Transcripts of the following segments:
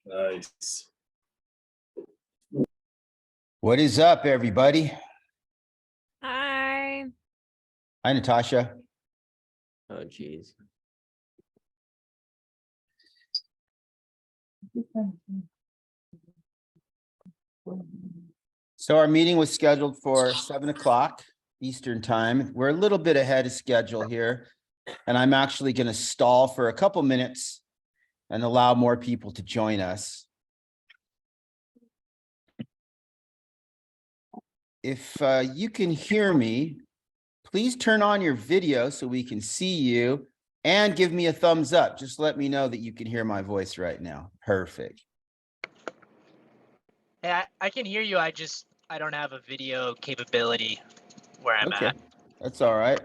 Nice. What is up, everybody? Hi. Hi, Natasha. Oh, geez. So our meeting was scheduled for 7 o'clock Eastern time. We're a little bit ahead of schedule here, and I'm actually going to stall for a couple minutes and allow more people to join us. If you can hear me, please turn on your video so we can see you and give me a thumbs up. Just let me know that you can hear my voice right now. Perfect. Yeah, I can hear you. I don't have a video capability where I'm Okay, at. that's all right.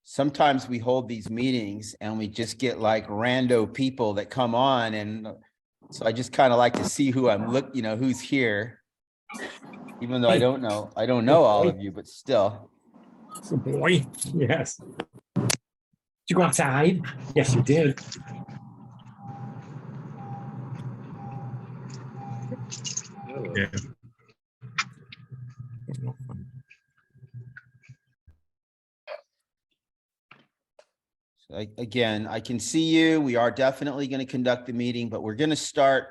Sometimes we hold these meetings and we just get like rando people that come on, and so I just kind of like to see who I'm who's here. Even though I don't know all of you, but still. Good boy. Yes. Did you go outside? Yes, you did. Yeah. Again, I can see you. We are definitely going to conduct the meeting, but we're going to start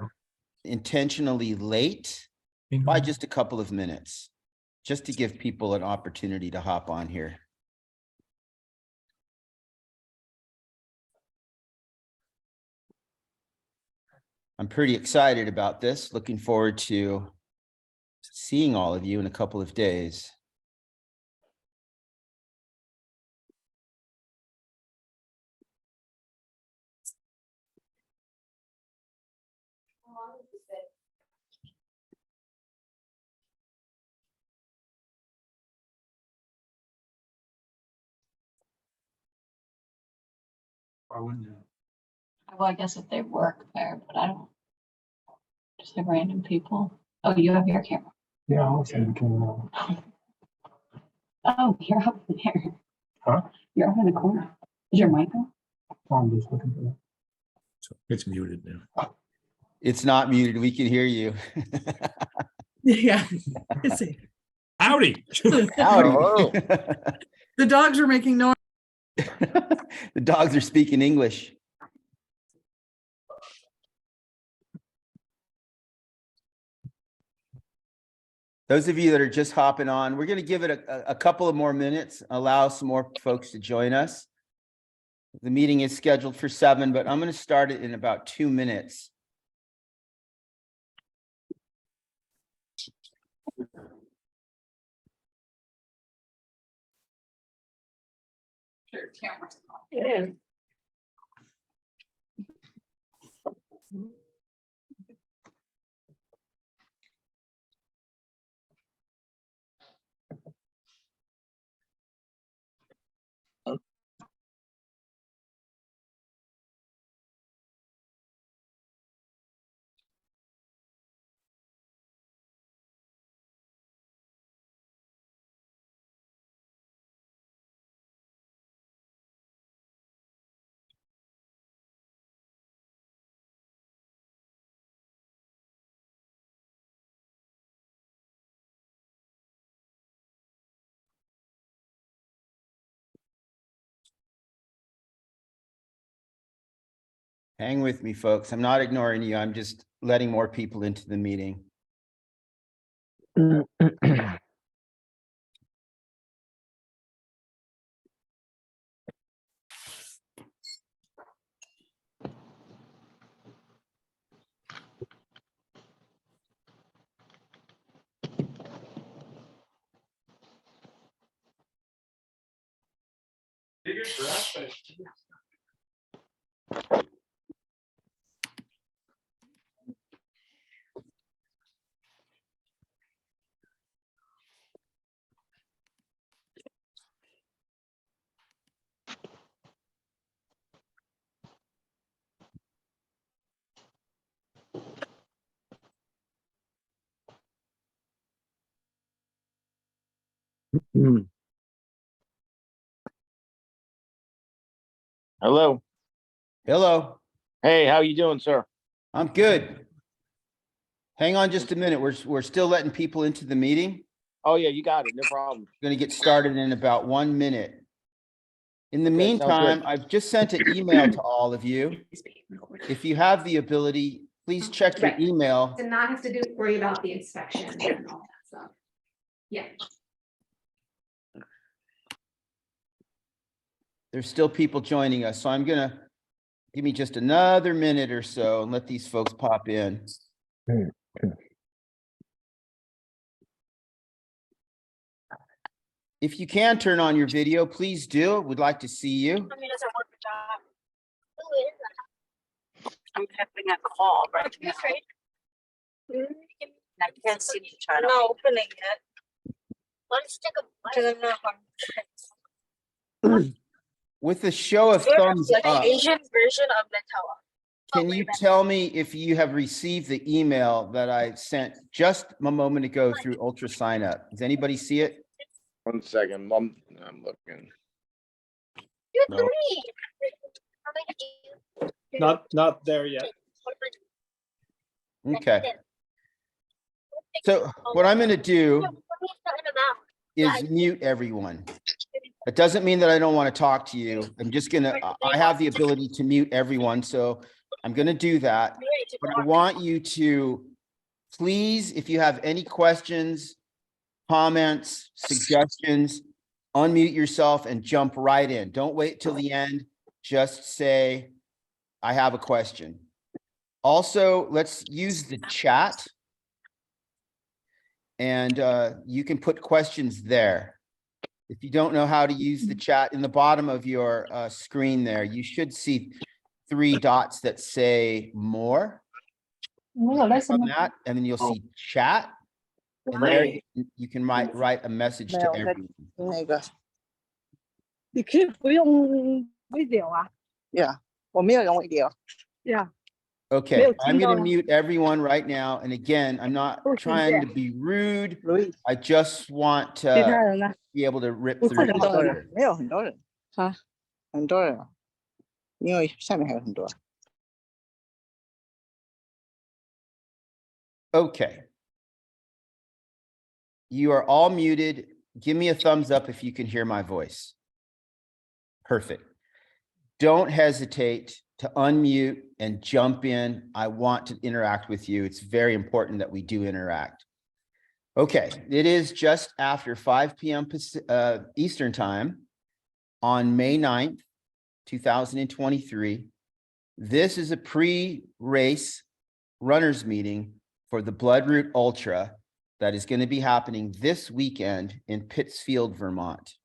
intentionally late by just a couple of minutes, just to give people an opportunity to hop on here. I'm pretty excited about this. Looking forward to seeing all of you in a couple of days. Well, I guess if they work there, but I don't. Just like random people. Oh, you have your camera. Yeah, I'll send the camera. Oh, you're up there. Huh? You're up in the corner. Is your mic on? I'm just looking for that. So it's muted now. It's not muted. We can hear you. Yeah. Howdy. Howdy. The dogs are making noise. The dogs are speaking English. Those of you that are just hopping on, we're going to give it a couple of more minutes, allow some more folks to join us. The meeting is scheduled for 7, but I'm going to start it in about 2 minutes. Sure, camera's on. It is. Hang with me, folks. I'm not ignoring you. I'm just letting more people into the meeting. Hello. Hello, Hey, how you doing, sir? I'm good. Hang on just a minute. We're still letting people into the meeting. Oh, yeah, you got it. No problem. Going to get started in about 1 minute. In the Okay, sounds good. meantime, I've just sent an email to all of you. If you have the ability, please check your Right. email. To not have to worry about the inspection and all that stuff. Yeah. There's still people joining us, so I'm gonna give me just another minute or so and let these folks pop in. If you can turn on your video, please do. We'd like to see you. I'm having a call right now. I can't see the channel. Not opening it. Let's take a. With a show of thumbs up, Asian version of Nutella. can you tell me if you have received the email that I sent just a moment ago through Ultra Sign Up? Does anybody see it? 1 second. I'm looking. No. Not there yet. Okay. So what I'm gonna do is mute everyone. It doesn't mean that I don't want to talk to you. I'm just gonna, I have the ability to mute everyone, so I'm gonna do that. But I want you to, please, if you have any questions, comments, suggestions, unmute yourself and jump right in. Don't wait till the end. Just say, I have a question. Also, let's use the chat. And you can put questions there. If you don't know how to use the chat, in the bottom of your screen there, you should see 3 dots that say more. Click on that, and then you'll see chat. And there you can write a message to everyone. 你可以不用 video 啊。Yeah， 我没有用 video。Yeah。 Okay, I'm going to mute everyone right now. And again, I'm not trying to be rude. I just want to be able to rip through. 没有很多人啊，很多人，因为下面还有很多。 Okay. You are all muted. Give me a thumbs up if you can hear my voice. Perfect. Don't hesitate to unmute and jump in. I want to interact with you. It's very important that we do interact. Okay, it is just after 5 p.m. Eastern time on May 9th, 2023. This is a pre-race runners meeting for the Bloodroot Ultra that is going to be happening this weekend in Pittsfield, Vermont.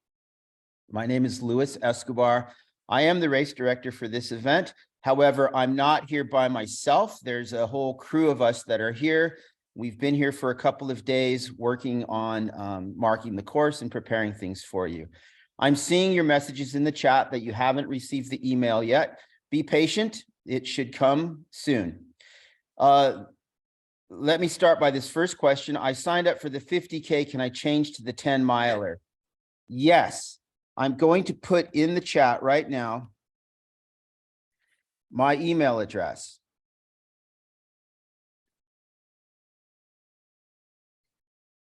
My name is Luis Escobar. I am the race director for this event. However, I'm not here by myself. There's a whole crew of us that are here. We've been here for a couple of days working on marking the course and preparing things for you. I'm seeing your messages in the chat that you haven't received the email yet. Be patient. It should come soon. Let me start by this first question. I signed up for the 50K. Can I change to the 10 miler? Yes. I'm going to put in the chat right now my email address.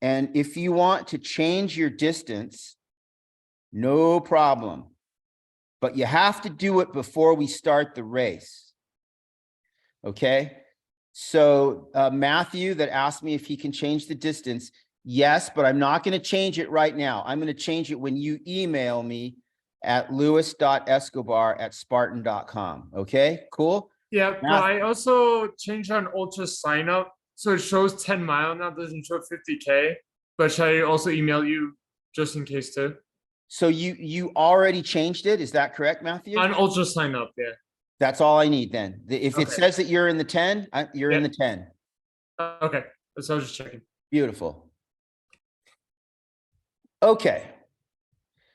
And if you want to change your distance, no problem. But you have to do it before we start the race. Okay? So Matthew that asked me if he can change the distance. Yes, but I'm not going to change it right now. I'm going to change it when you email me at louis.escobar@spartan.com. Okay, cool? Yeah, but I also changed on Ultra sign up. So it shows 10 mile now, doesn't show 50K. But should I also email you just in case too? So you already changed it, is that correct, Matthew? On Ultra sign up, yeah. That's all I need then. If it says that you're in the 10, you're in the 10. Okay, so I was just checking. Beautiful. Okay.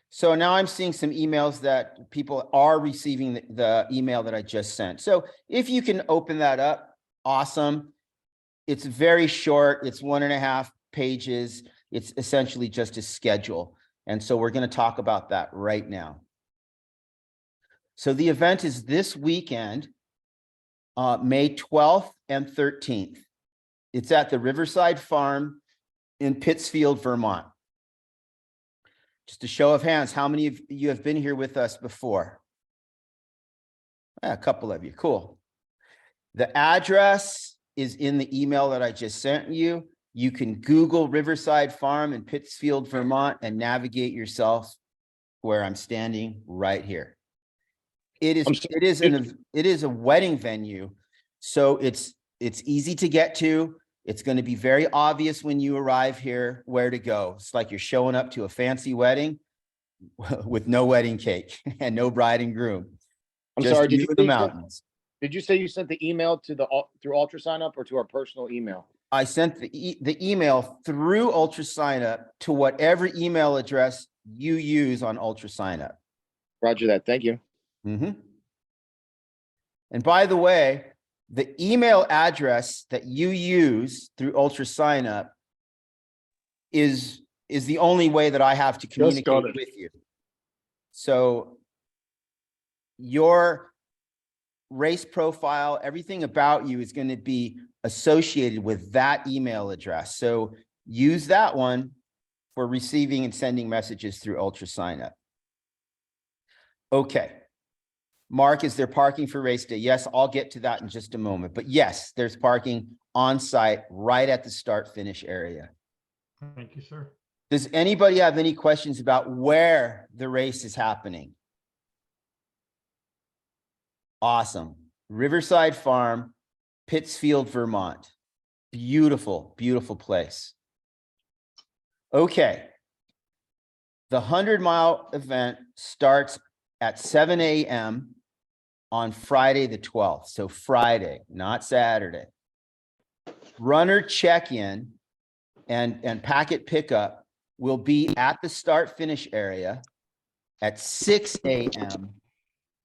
So now I'm seeing some emails that people are receiving the email that I just sent. So if you can open that up, awesome. It's very short. It's 1.5 pages. It's essentially just a schedule. And so we're going to talk about that right now. So the event is this weekend, May 12th and 13th. It's at the Riverside Farm in Pittsfield, Vermont. Just a show of hands, how many of you have been here with us before? A couple of you, cool. The address is in the email that I just sent you. You can Google Riverside Farm in Pittsfield, Vermont, and navigate yourself where I'm standing right here. It is a wedding venue, so it's easy to get to. It's going to be very obvious when you arrive here where to go. It's like you're showing up to a fancy wedding with no wedding cake and no bride and groom. I'm Just sorry, you in the mountains. did you say you sent the email to through Ultra Sign Up or to our personal email? I sent the email through Ultra Sign Up to whatever email address you use on Ultra Sign Up. Roger that. Thank you. And by the way, the email address that you use through Ultra Sign Up is the only way that I have to communicate with you. So your race profile, everything about you is going to be associated with that email address. So use that one for receiving and sending messages through Ultra Sign Up. Okay. Mark, is there parking for race day? Yes, I'll get to that in just a moment. But yes, there's parking on site right at the start finish area. Thank you, sir. Does anybody have any questions about where the race is happening? Awesome. Riverside Farm, Pittsfield, Vermont. Beautiful, beautiful place. Okay. The 100-mile event starts at 7 a.m. on Friday the 12th. So Friday, not Saturday. Runner check-in and packet pickup will be at the start finish area at 6 a.m.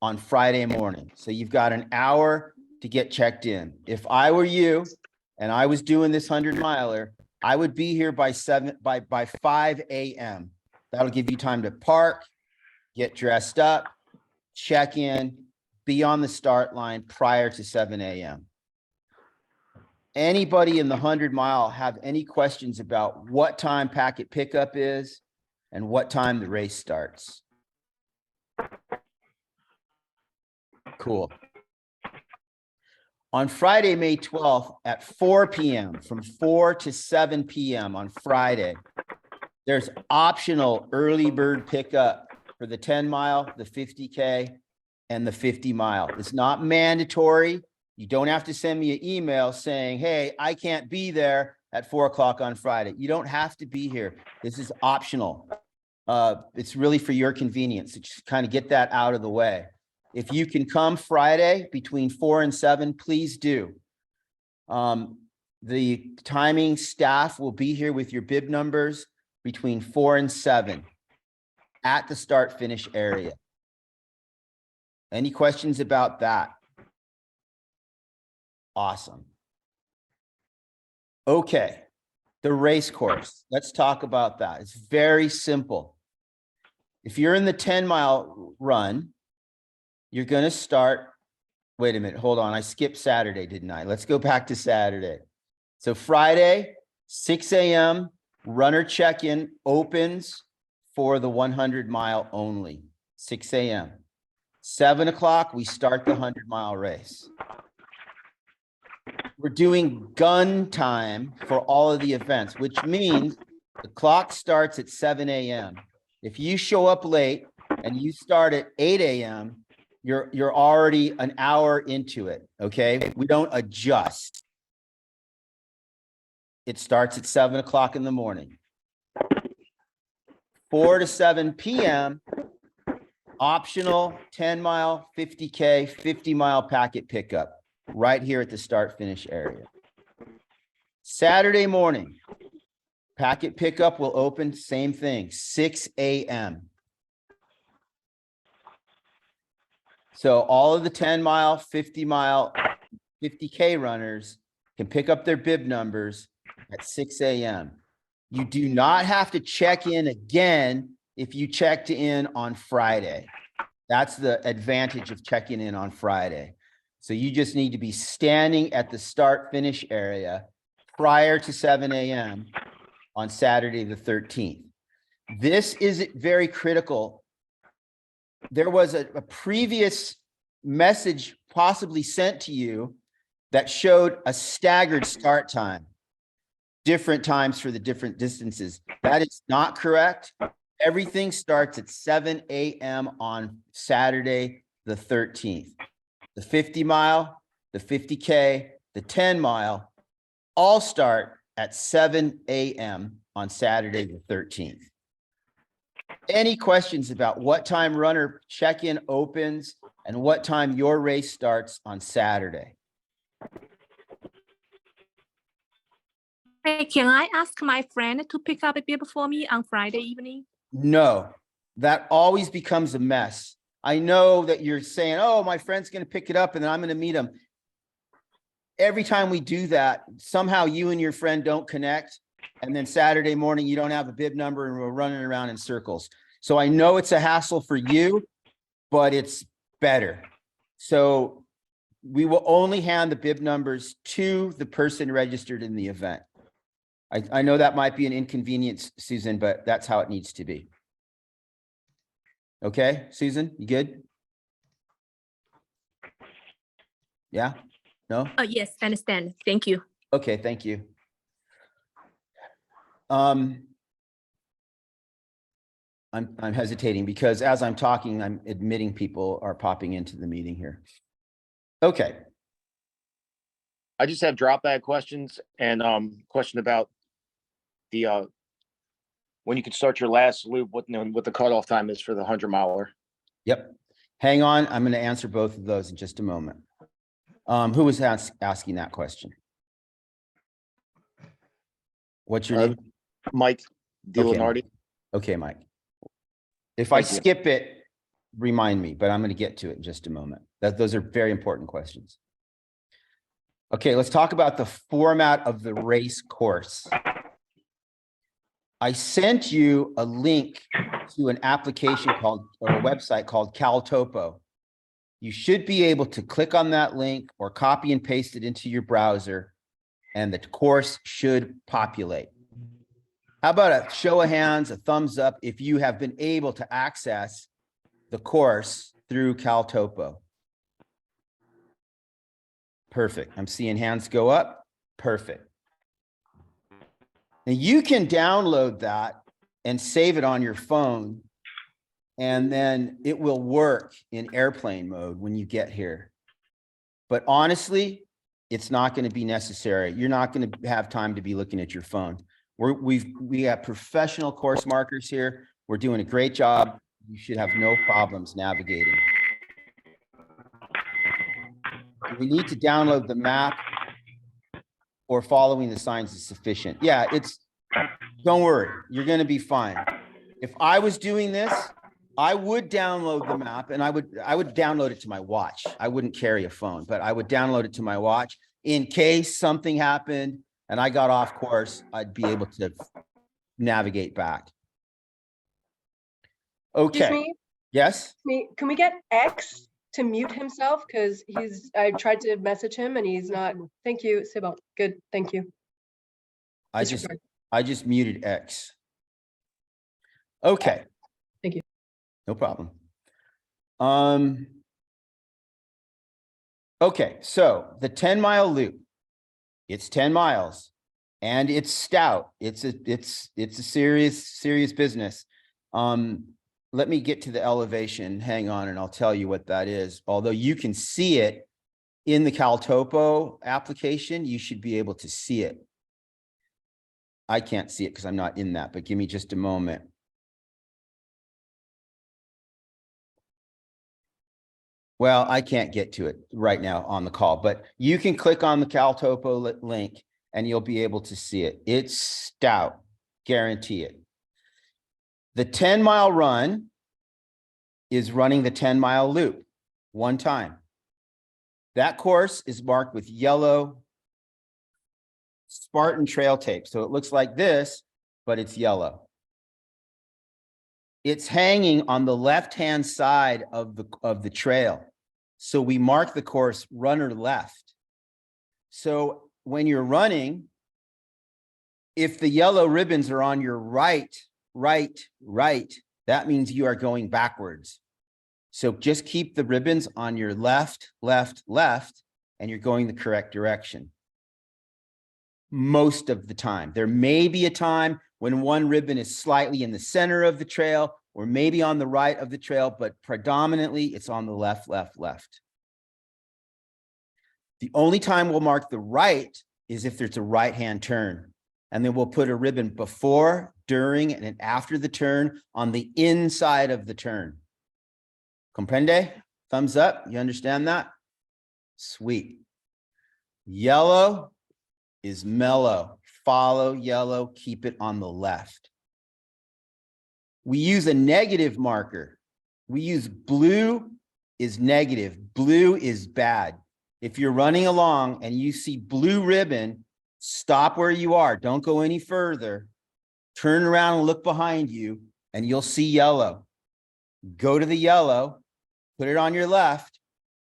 on Friday morning. So you've got an hour to get checked in. If I were you and I was doing this 100-miler, I would be here by 5 a.m. That'll give you time to park, get dressed up, check in, be on the start line prior to 7 a.m. Anybody in the 100-mile have any questions about what time packet pickup is and what time the race starts? Cool. On Friday, May 12th at 4 p.m., from 4 to 7 p.m. on Friday, there's optional early bird pickup for the 10-mile, the 50K, and the 50-mile. It's not mandatory. You don't have to send me an email saying, hey, I can't be there at 4 o'clock on Friday. You don't have to be here. This is optional. It's really for your convenience. Just kind of get that out of the way. If you can come Friday between 4 and 7, please do. The timing staff will be here with your bib numbers between 4 and 7 at the start finish area. Any questions about that? Awesome. Okay, the race course. Let's talk about that. It's very simple. If you're in the 10-mile run, you're going to start. Wait a minute. Hold on. I skipped Saturday, didn't I? Let's go back to Saturday. So Friday, 6 a.m., runner check-in opens for the 100-mile only. 6 a.m. 7 o'clock, we start the 100-mile race. We're doing gun time for all of the events, which means the clock starts at 7 a.m. If you show up late and you start at 8 a.m., you're already an hour into it, okay? We don't adjust. It starts at 7 o'clock in the morning. 4 to 7 p.m., optional 10-mile, 50K, 50-mile packet pickup right here at the start finish area. Saturday morning, packet pickup will open, same thing, 6 a.m. So all of the 10-mile, 50-mile, 50K runners can pick up their bib numbers at 6 a.m. You do not have to check in again if you checked in on Friday. That's the advantage of checking in on Friday. So you just need to be standing at the start finish area prior to 7 a.m. on Saturday, the 13th. This is very critical. There was a previous message possibly sent to you that showed a staggered start time, different times for the different distances. That is not correct. Everything starts at 7 a.m. on Saturday, the 13th. The 50 mile, the 50K, the 10 mile, all start at 7 a.m. on Saturday, the 13th. Any questions about what time runner check-in opens and what time your race starts on Saturday? Hey, can I ask my friend to pick up a bib for me on Friday evening? No, that always becomes a mess. I know that you're saying, oh, my friend's going to pick it up and then I'm going to meet him. Every time we do that, somehow you and your friend don't connect. And then Saturday morning, you don't have a bib number and we're running around in circles. So I know it's a hassle for you, but it's better. So we will only hand the bib numbers to the person registered in the event. I know that might be an inconvenience, Susan, but that's how it needs to be. Okay, Susan, you good? Yeah? No? Yes, I understand. Thank you. Okay, thank you. I'm hesitating because as I'm talking, I'm admitting people are popping into the meeting here. Okay. I just have drop bag questions and question about the when you can start your last loop, what the cutoff time is for the 100-miler. Yep. Hang on. I'm going to answer both of those in just a moment. Who was asking that question? What's your name? Mike DiLeonardi. Okay, Mike. If I Thank you. skip it, remind me, but I'm going to get to it in just a moment. Those are very important questions. Okay, let's talk about the format of the race course. I sent you a link to an application called, or a website called CalTopo. You should be able to click on that link or copy and paste it into your browser, and the course should populate. How about a show of hands, a thumbs up, if you have been able to access the course through CalTopo? Perfect. I'm seeing hands go up. Perfect. Now you can download that and save it on your phone, and then it will work in airplane mode when you get here. But honestly, it's not going to be necessary. You're not going to have time to be looking at your phone. We have professional course markers here. We're doing a great job. You should have no problems navigating. We need to download the map, or following the signs is sufficient. Yeah, don't worry, you're going to be fine. If I was doing this, I would download the map, and I would download it to my watch. I wouldn't carry a phone, but I would download it to my watch in case something happened and I got off course. I'd be able to navigate back. Okay. Yes. Can we get X to mute himself? Because I tried to message him and he's not. Thank you, Sybil. Good, thank you. I just muted X. Okay. Thank you. No problem. Okay, so the 10-mile loop, it's 10 miles and it's stout. It's a serious business. Let me get to the elevation. Hang on, and I'll tell you what that is. Although you can see it in the CalTopo application, you should be able to see it. I can't see it because I'm not in that, but give me just a moment. Well, I can't get to it right now on the call, but you can click on the CalTopo link and you'll be able to see it. It's stout, guarantee it. The 10-mile run is running the 10-mile loop one time. That course is marked with yellow Spartan trail tape. So it looks like this, but it's yellow. It's hanging on the left-hand side of the trail. So we mark the course runner left. So when you're running, if the yellow ribbons are on your right, that means you are going backwards. So just keep the ribbons on your left, and you're going the correct direction. Most of the time. There may be a time when one ribbon is slightly in the center of the trail or maybe on the right of the trail, but predominantly it's on the left. The only time we'll mark the right is if there's a right-hand turn. And then we'll put a ribbon before, during, and after the turn on the inside of the turn. Comprende? Thumbs up. You understand that? Sweet. Yellow is mellow. Follow yellow, keep it on the left. We use a negative marker. We use blue is negative. Blue is bad. If you're running along and you see blue ribbon, stop where you are. Don't go any further. Turn around and look behind you and you'll see yellow. Go to the yellow, put it on your left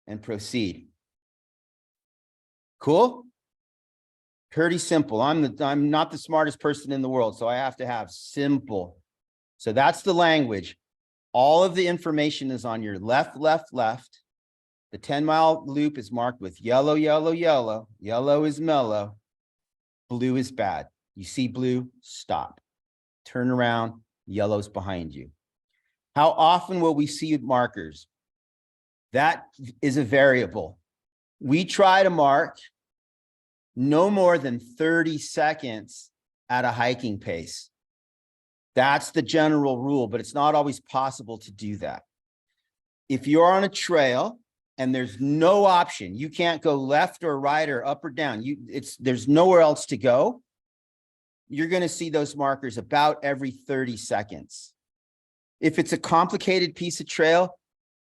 and proceed. Cool? Pretty simple. I'm not the smartest person in the world, so I have to have simple. So that's the language. All of the information is on your left. The 10-mile loop is marked with yellow. Yellow is mellow. Blue is bad. You see blue, stop. Turn around, yellow's behind you. How often will we see markers? That is a variable. We try to mark no more than 30 seconds at a hiking pace. That's the general rule, but it's not always possible to do that. If you're on a trail and there's no option, you can't go left or right or up or down, there's nowhere else to go, you're going to see those markers about every 30 seconds. If it's a complicated piece of trail,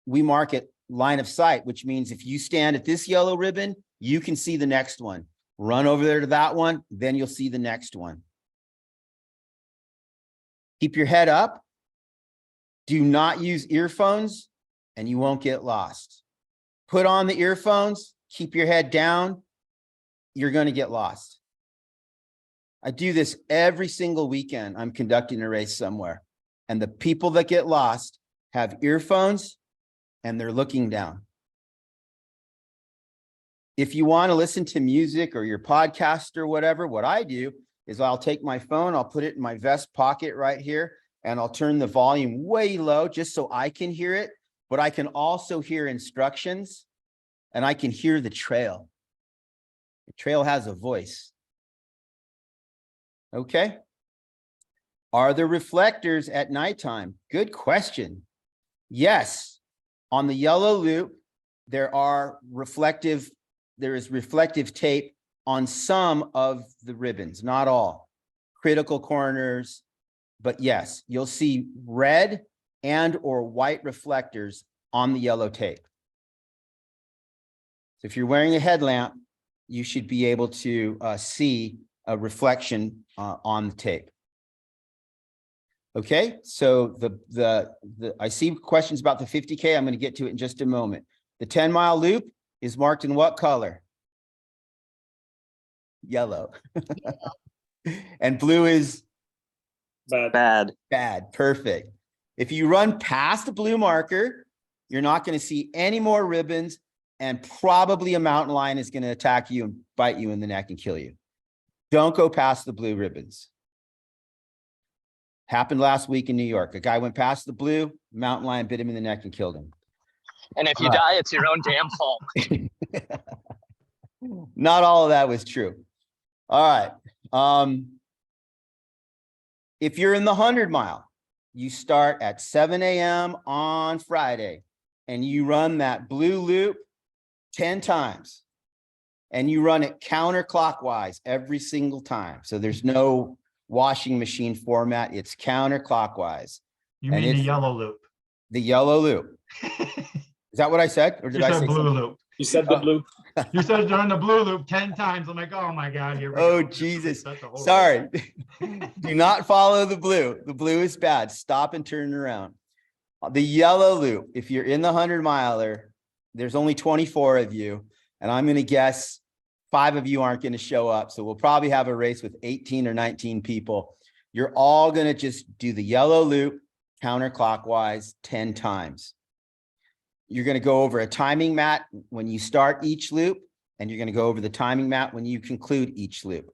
we mark it line of sight, which means if you stand at this yellow ribbon, you can see the next one. Run over there to that one, then you'll see the next one. Keep your head up. Do not use earphones and you won't get lost. Put on the earphones, keep your head down, you're going to get lost. I do this every single weekend. I'm conducting a race somewhere, and the people that get lost have earphones and they're looking down. If you want to listen to music or your podcast or whatever, what I do is I'll take my phone, I'll put it in my vest pocket right here, and I'll turn the volume way low just so I can hear it, but I can also hear instructions and I can hear the trail. The trail has a voice. Okay. Are there reflectors at nighttime? Good question. Yes. On the yellow loop, there is reflective tape on some of the ribbons, not all. Critical corners, but yes, you'll see red and or white reflectors on the yellow tape. So if you're wearing a headlamp, you should be able to see a reflection on the tape. Okay, so I see questions about the 50K. I'm going to get to it in just a moment. The 10-mile loop is marked in what color? Yellow. And blue is Bad. bad. Perfect. If you run past the blue marker, you're not going to see any more ribbons, and probably a mountain lion is going to attack you and bite you in the neck and kill you. Don't go past the blue ribbons. Happened last week in New York. A guy went past the blue, mountain lion bit him in the neck and killed him. And if you die, it's your own damn fault. Not all of that was true. All right. If you're in the 100-mile, you start at 7 a.m. on Friday and you run that blue loop 10 times and you run it counterclockwise every single time. So there's no washing machine format. It's counterclockwise. You mean the yellow loop? The yellow loop. Is that what I said? Or did You I said say blue something? loop. You said the blue. You said during the blue loop 10 times. I'm like, oh my God, here we go. Oh, Just Jesus. reset the whole Sorry. race. Do not follow the blue. The blue is bad. Stop and turn around. The yellow loop, if you're in the 100-miler, there's only 24 of you, and I'm going to guess 5 of you aren't going to show up. So we'll probably have a race with 18 or 19 people. You're all going to just do the yellow loop counterclockwise 10 times. You're going to go over a timing mat when you start each loop, and you're going to go over the timing mat when you conclude each loop.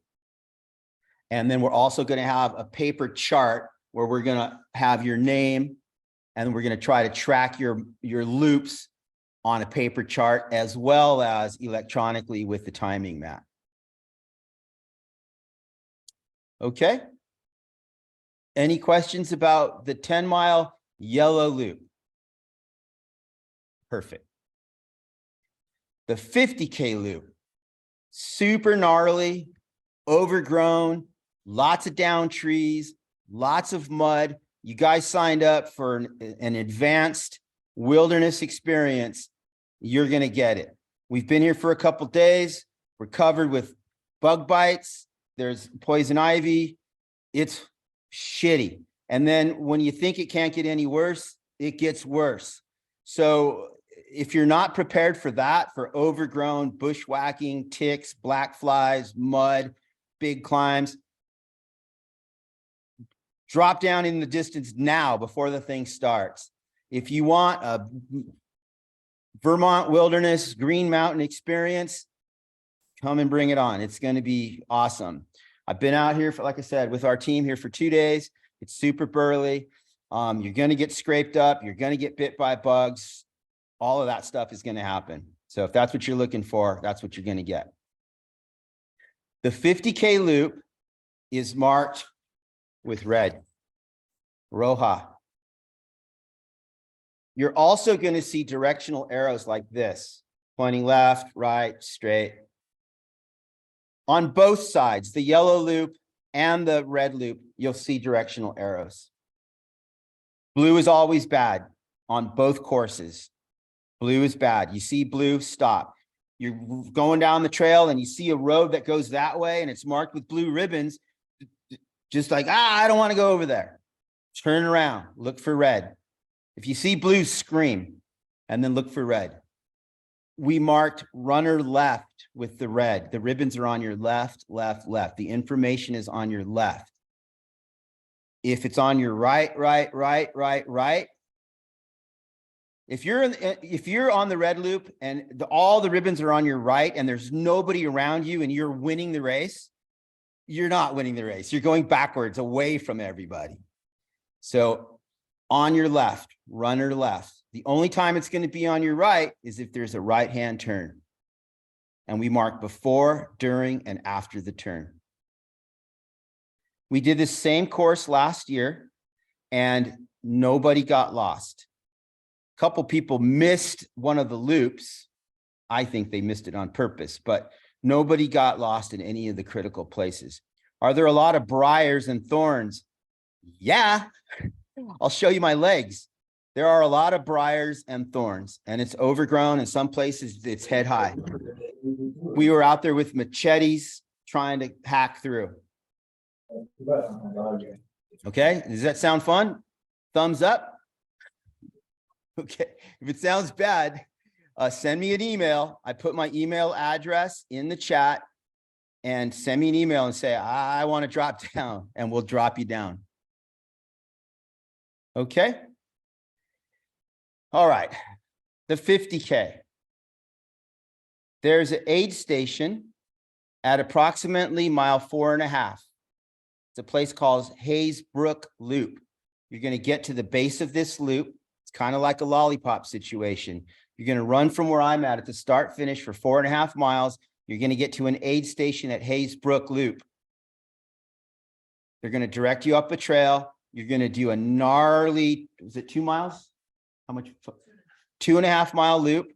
And then we're also going to have a paper chart where we're going to have your name, and we're going to try to track your loops on a paper chart as well as electronically with the timing mat. Okay. Any questions about the 10-mile yellow loop? Perfect. The 50K loop, super gnarly, overgrown, lots of down trees, lots of mud. You guys signed up for an advanced wilderness experience. You're going to get it. We've been here for a couple days. We're covered with bug bites. There's poison ivy. It's shitty. And then when you think it can't get any worse, it gets worse. So if you're not prepared for that, for overgrown, bushwhacking, ticks, black flies, mud, big climbs, drop down in the distance now before the thing starts. If you want a Vermont wilderness Green Mountain experience, come and bring it on. It's going to be awesome. I've been out here for, like I said, with our team here for 2 days. It's super burly. You're going to get scraped up. You're going to get bit by bugs. All of that stuff is going to happen. So if that's what you're looking for, that's what you're going to get. The 50K loop is marked with red, Roja. You're also going to see directional arrows like this, pointing left, right, straight. On both sides, the yellow loop and the red loop, you'll see directional arrows. Blue is always bad on both courses. Blue is bad. You see blue, stop. You're going down the trail and you see a road that goes that way and it's marked with blue ribbons. Just like, I don't want to go over there. Turn around, look for red. If you see blue, scream, and then look for red. We marked runner left with the red. The ribbons are on your left, left, left. The information is on your left. If it's on your right, right, right, right, right. If you're on the red loop and all the ribbons are on your right and there's nobody around you and you're winning the race, you're not winning the race. You're going backwards away from everybody. So on your left, runner left. The only time it's going to be on your right is if there's a right-hand turn. And we mark before, during, and after the turn. We did this same course last year and nobody got lost. A couple people missed one of the loops. I think they missed it on purpose, but nobody got lost in any of the critical places. Are there a lot of briars and thorns? Yeah, I'll show you my legs. There are a lot of briars and thorns, and it's overgrown. In some places, it's head high. We were out there with machetes trying to hack through. Okay, does that sound fun? Thumbs up. Okay, if it sounds bad, send me an email. I put my email address in the chat and send me an email and say, I want to drop down, and we'll drop you down. Okay. All right. The 50K. There's an aid station at approximately mile 4.5. It's a place called Hayes Brook Loop. You're going to get to the base of this loop. It's kind of like a lollipop situation. You're going to run from where I'm at the start finish for 4.5 miles. You're going to get to an aid station at Hayes Brook Loop. They're going to direct you up a trail. You're going to do a gnarly, is it 2 miles? How much? 2.5 mile loop.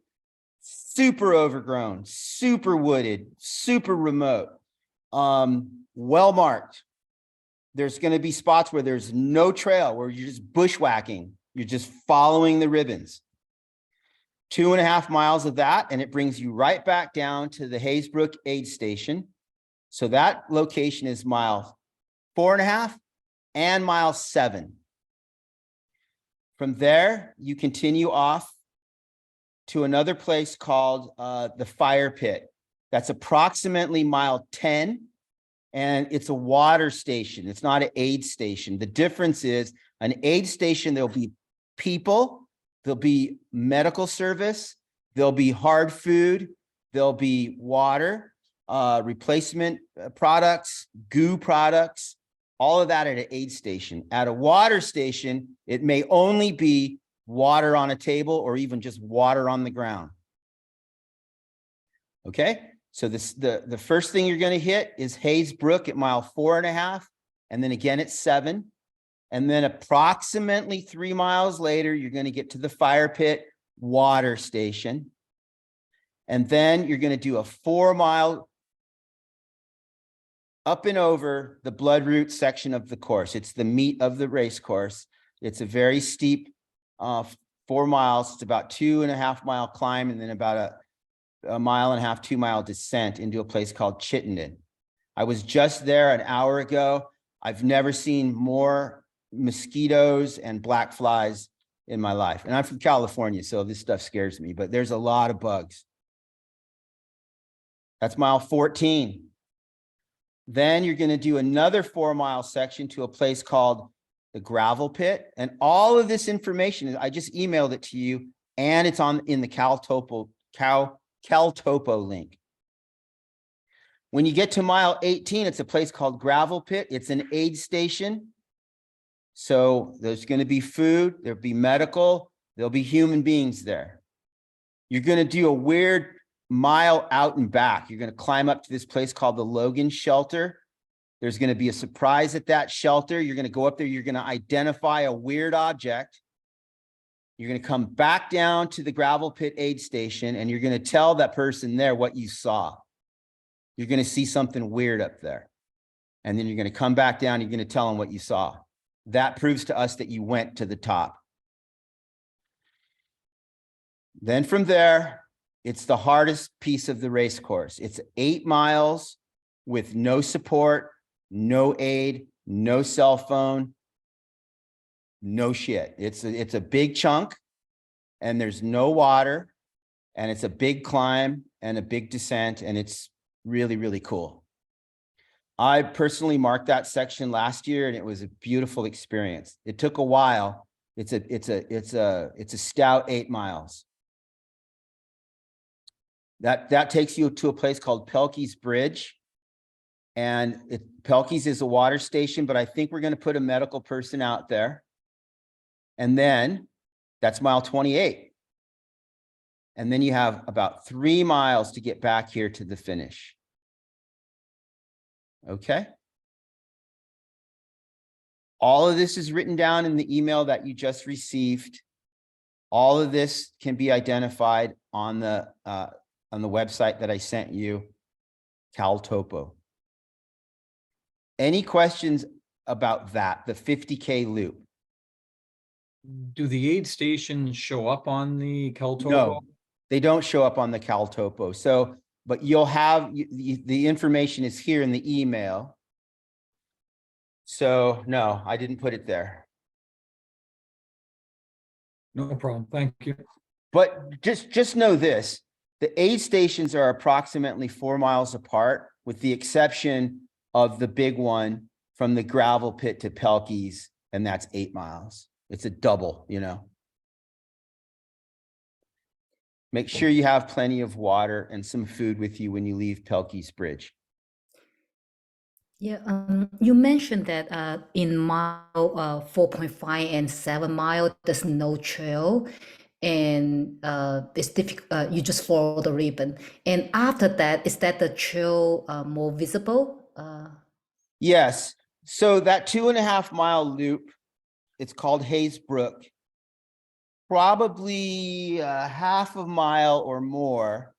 Super overgrown, super wooded, super remote, well marked. There's going to be spots where there's no trail, where you're just bushwhacking. You're just following the ribbons. 2.5 miles of that, and it brings you right back down to the Hayesbrook aid station. So that location is mile 4.5 and mile 7. From there, you continue off to another place called the Fire Pit. That's approximately mile 10, and it's a water station. It's not an aid station. The difference is an aid station, there'll be people, there'll be medical service, there'll be hard food, there'll be water, replacement products, goo products, all of that at an aid station. At a water station, it may only be water on a table or even just water on the ground. Okay, so the first thing you're going to hit is Hayesbrook at mile 4.5, and then again at 7. And then approximately 3 miles later, you're going to get to the Fire Pit water station. And then you're going to do a 4-mile up and over the Blood Route section of the course. It's the meat of the race course. It's a very steep 4 miles. It's about 2.5 mile climb, and then about a 1.5 mile, 2 mile descent into a place called Chittenden. I was just there an hour ago. I've never seen more mosquitoes and black flies in my life. And I'm from California, so this stuff scares me, but there's a lot of bugs. That's mile 14. Then you're going to do another 4-mile section to a place called the Gravel Pit. And all of this information, I just emailed it to you, and it's in the CalTopo link. When you get to mile 18, it's a place called Gravel Pit. It's an aid station. So there's going to be food, there'll be medical, there'll be human beings there. You're going to do a weird mile out and back. You're going to climb up to this place called the Logan Shelter. There's going to be a surprise at that shelter. You're going to go up there. You're going to identify a weird object. You're going to come back down to the Gravel Pit aid station, and you're going to tell that person there what you saw. You're going to see something weird up there. And then you're going to come back down. You're going to tell them what you saw. That proves to us that you went to the top. Then from there, it's the hardest piece of the race course. It's 8 miles with no support, no aid, no cell phone, no shit. It's a big chunk, and there's no water, and it's a big climb and a big descent, and it's really, really cool. I personally marked that section last year, and it was a beautiful experience. It took a while. It's a stout 8 miles. That takes you to a place called Pelkey's Bridge. And Pelkey's is a water station, but I think we're going to put a medical person out there. And then that's mile 28. And then you have about 3 miles to get back here to the finish. Okay. All of this is written down in the email that you just received. All of this can be identified on the website that I sent you, CalTopo. Any questions about that, the 50K loop? Do the aid stations show up on the CalTopo? No, they don't show up on the CalTopo. So, but you'll have, the information is here in the email. So no, I didn't put it there. No problem. Thank you. But just know this, the aid stations are approximately 4 miles apart, with the exception of the big one from the Gravel Pit to Pelkey's, and that's 8 miles. It's a double, you know. Make sure you have plenty of water and some food with you when you leave Pelkey's Bridge. Yeah, you mentioned that in mile 4.5 and 7 mile, there's no trail, and it's difficult. You just follow the ribbon. And after that, is that the trail more visible? Yes. So that 2.5 mile loop, it's called Hayesbrook. Probably 1/2 mile or more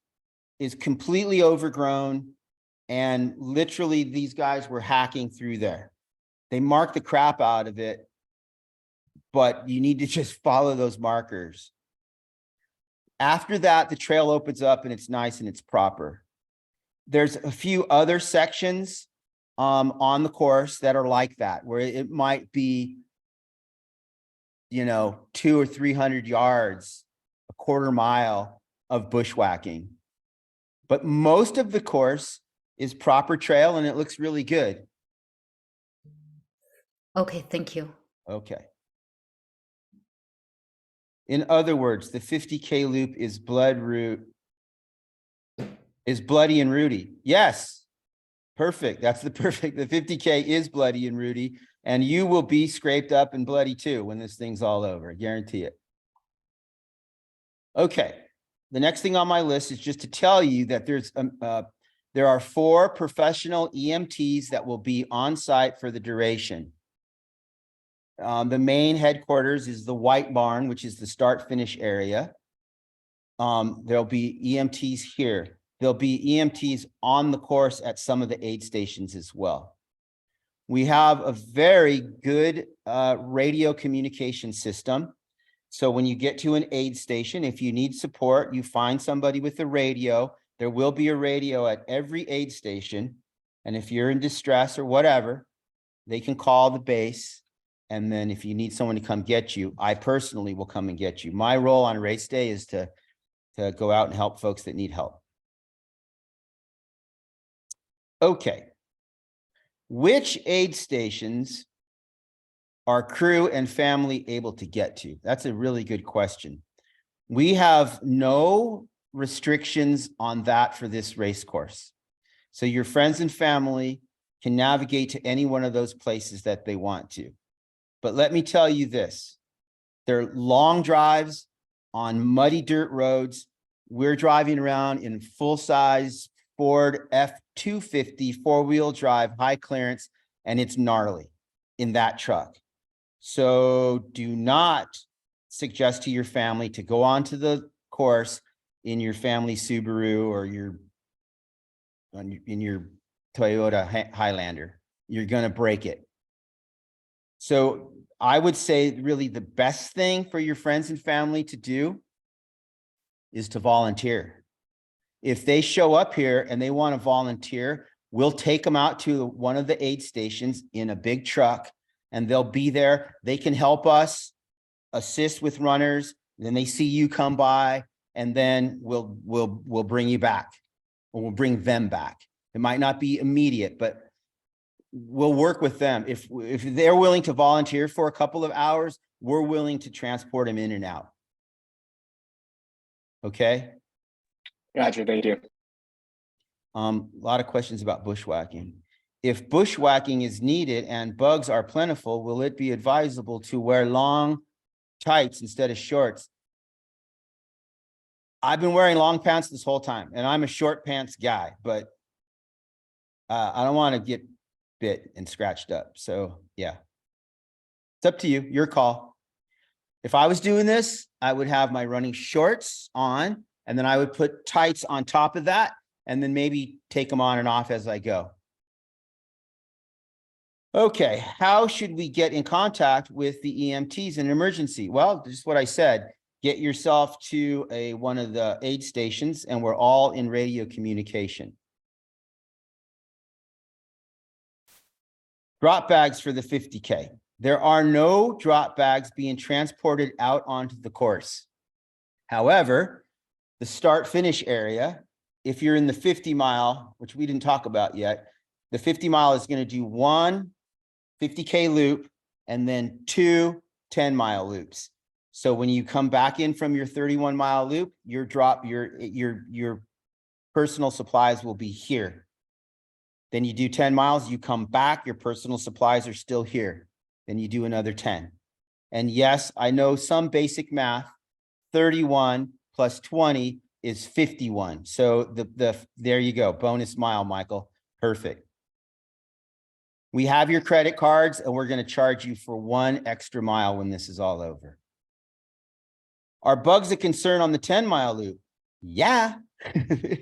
is completely overgrown. And literally these guys were hacking through there. They marked the crap out of it, but you need to just follow those markers. After that, the trail opens up and it's nice and it's proper. There's a few other sections on the course that are like that, where it might be, 200 or 300 yards, a quarter mile of bushwhacking. But most of the course is proper trail and it looks really good. Okay, thank you. Okay. In other words, the 50K loop is bloody and rooty. Yes. Perfect. That's the 50K is bloody and rooty, and you will be scraped up and bloody too when this thing's all over. I guarantee it. Okay. The next thing on my list is just to tell you that there are 4 professional EMTs that will be on site for the duration. The main headquarters is the White Barn, which is the start finish area. There'll be EMTs here. There'll be EMTs on the course at some of the aid stations as well. We have a very good radio communication system. So when you get to an aid station, if you need support, you find somebody with a radio. There will be a radio at every aid station. And if you're in distress or whatever, they can call the base. And then if you need someone to come get you, I personally will come and get you. My role on race day is to go out and help folks that need help. Okay. Which aid stations are crew and family able to get to? That's a really good question. We have no restrictions on that for this race course. So your friends and family can navigate to any one of those places that they want to. But let me tell you this, they're long drives on muddy dirt roads. We're driving around in full-size Ford F-250 four-wheel drive, high clearance, and it's gnarly in that truck. So do not suggest to your family to go onto the course in your family Subaru or in your Toyota Highlander. You're going to break it. So I would say really the best thing for your friends and family to do is to volunteer. If they show up here and they want to volunteer, we'll take them out to one of the aid stations in a big truck and they'll be there. They can help us assist with runners. Then they see you come by and then we'll bring you back, or we'll bring them back. It might not be immediate, but we'll work with them. If they're willing to volunteer for a couple of hours, we're willing to transport them in and out. Okay. Gotcha, thank you. A lot of questions about bushwhacking. If bushwhacking is needed and bugs are plentiful, will it be advisable to wear long tights instead of shorts? I've been wearing long pants this whole time, and I'm a short pants guy, but I don't want to get bit and scratched up. So yeah, it's up to you, your call. If I was doing this, I would have my running shorts on, and then I would put tights on top of that, and then maybe take them on and off as I go. Okay, how should we get in contact with the EMTs in an emergency? Well, just what I said, get yourself to one of the aid stations, and we're all in radio communication. Drop bags for the 50K. There are no drop bags being transported out onto the course. However, the start finish area, if you're in the 50 mile, which we didn't talk about yet, the 50 mile is going to do one 50K loop and then 2 10-mile loops. So when you come back in from your 31-mile loop, your personal supplies will be here. Then you do 10 miles, you come back, your personal supplies are still here. Then you do another 10. And yes, I know some basic math, 31 plus 20 is 51. So there you go, bonus mile, Michael, perfect. We have your credit cards and we're gonna charge you for 1 extra mile when this is all over. Are bugs a concern on the 10-mile loop? Yeah,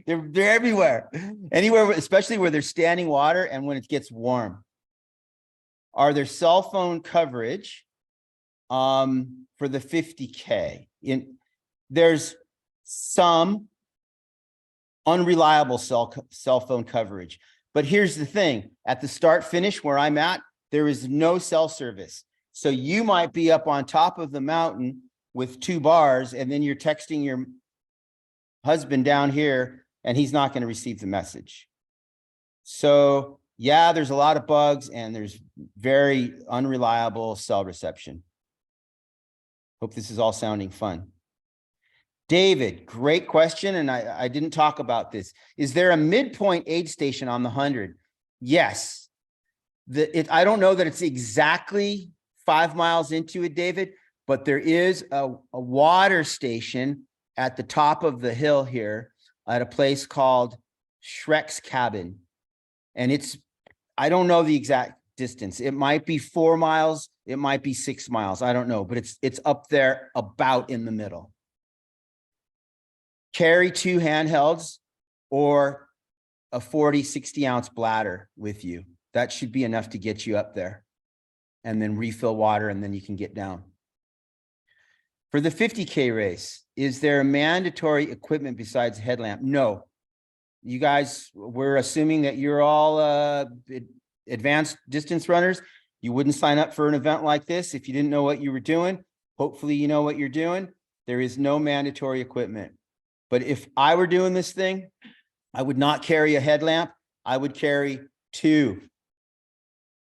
they're everywhere. Anywhere, especially where there's standing water and when it gets warm. Are there cell phone coverage for the 50K? There's some unreliable cell phone coverage. But here's the thing, at the start finish where I'm at, there is no cell service. So you might be up on top of the mountain with 2 bars, and then you're texting your husband down here and he's not going to receive the message. So yeah, there's a lot of bugs and there's very unreliable cell reception. Hope this is all sounding fun. David, great question. And I didn't talk about this. Is there a midpoint aid station on the 100? Yes. I don't know that it's exactly 5 miles into it, David, but there is a water station at the top of the hill here at a place called Shrek's Cabin. And I don't know the exact distance. It might be 4 miles. It might be 6 miles. I don't know, but it's up there about in the middle. Carry 2 handhelds or a 40, 60 ounce bladder with you. That should be enough to get you up there, and then refill water, and then you can get down. For the 50K race, is there mandatory equipment besides a headlamp? No. You guys, we're assuming that you're all advanced distance runners. You wouldn't sign up for an event like this if you didn't know what you were doing. Hopefully you know what you're doing. There is no mandatory equipment. But if I were doing this thing, I would not carry a headlamp. I would carry 2.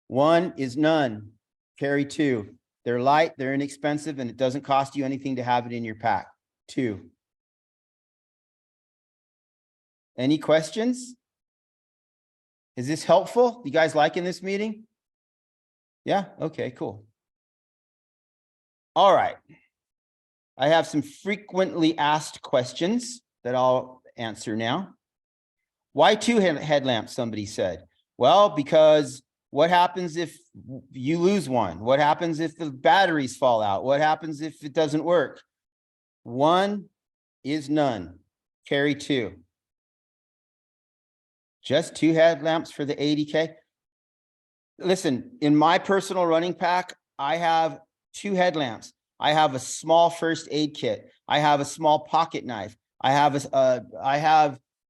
1 is none. Carry 2. They're light, they're inexpensive, and it doesn't cost you anything to have it in your pack. 2. Any questions? Is this helpful? You guys liking this meeting? Yeah? Okay, cool. All right. I have some frequently asked questions that I'll answer now. Why 2 headlamps, somebody said? Well, because what happens if you lose one? What happens if the batteries fall out? What happens if it doesn't work? 1 is none. Carry 2. Just 2 headlamps for the 80K? Listen, in my personal running pack, I have 2 headlamps. I have a small first aid kit. I have a small pocket knife. I have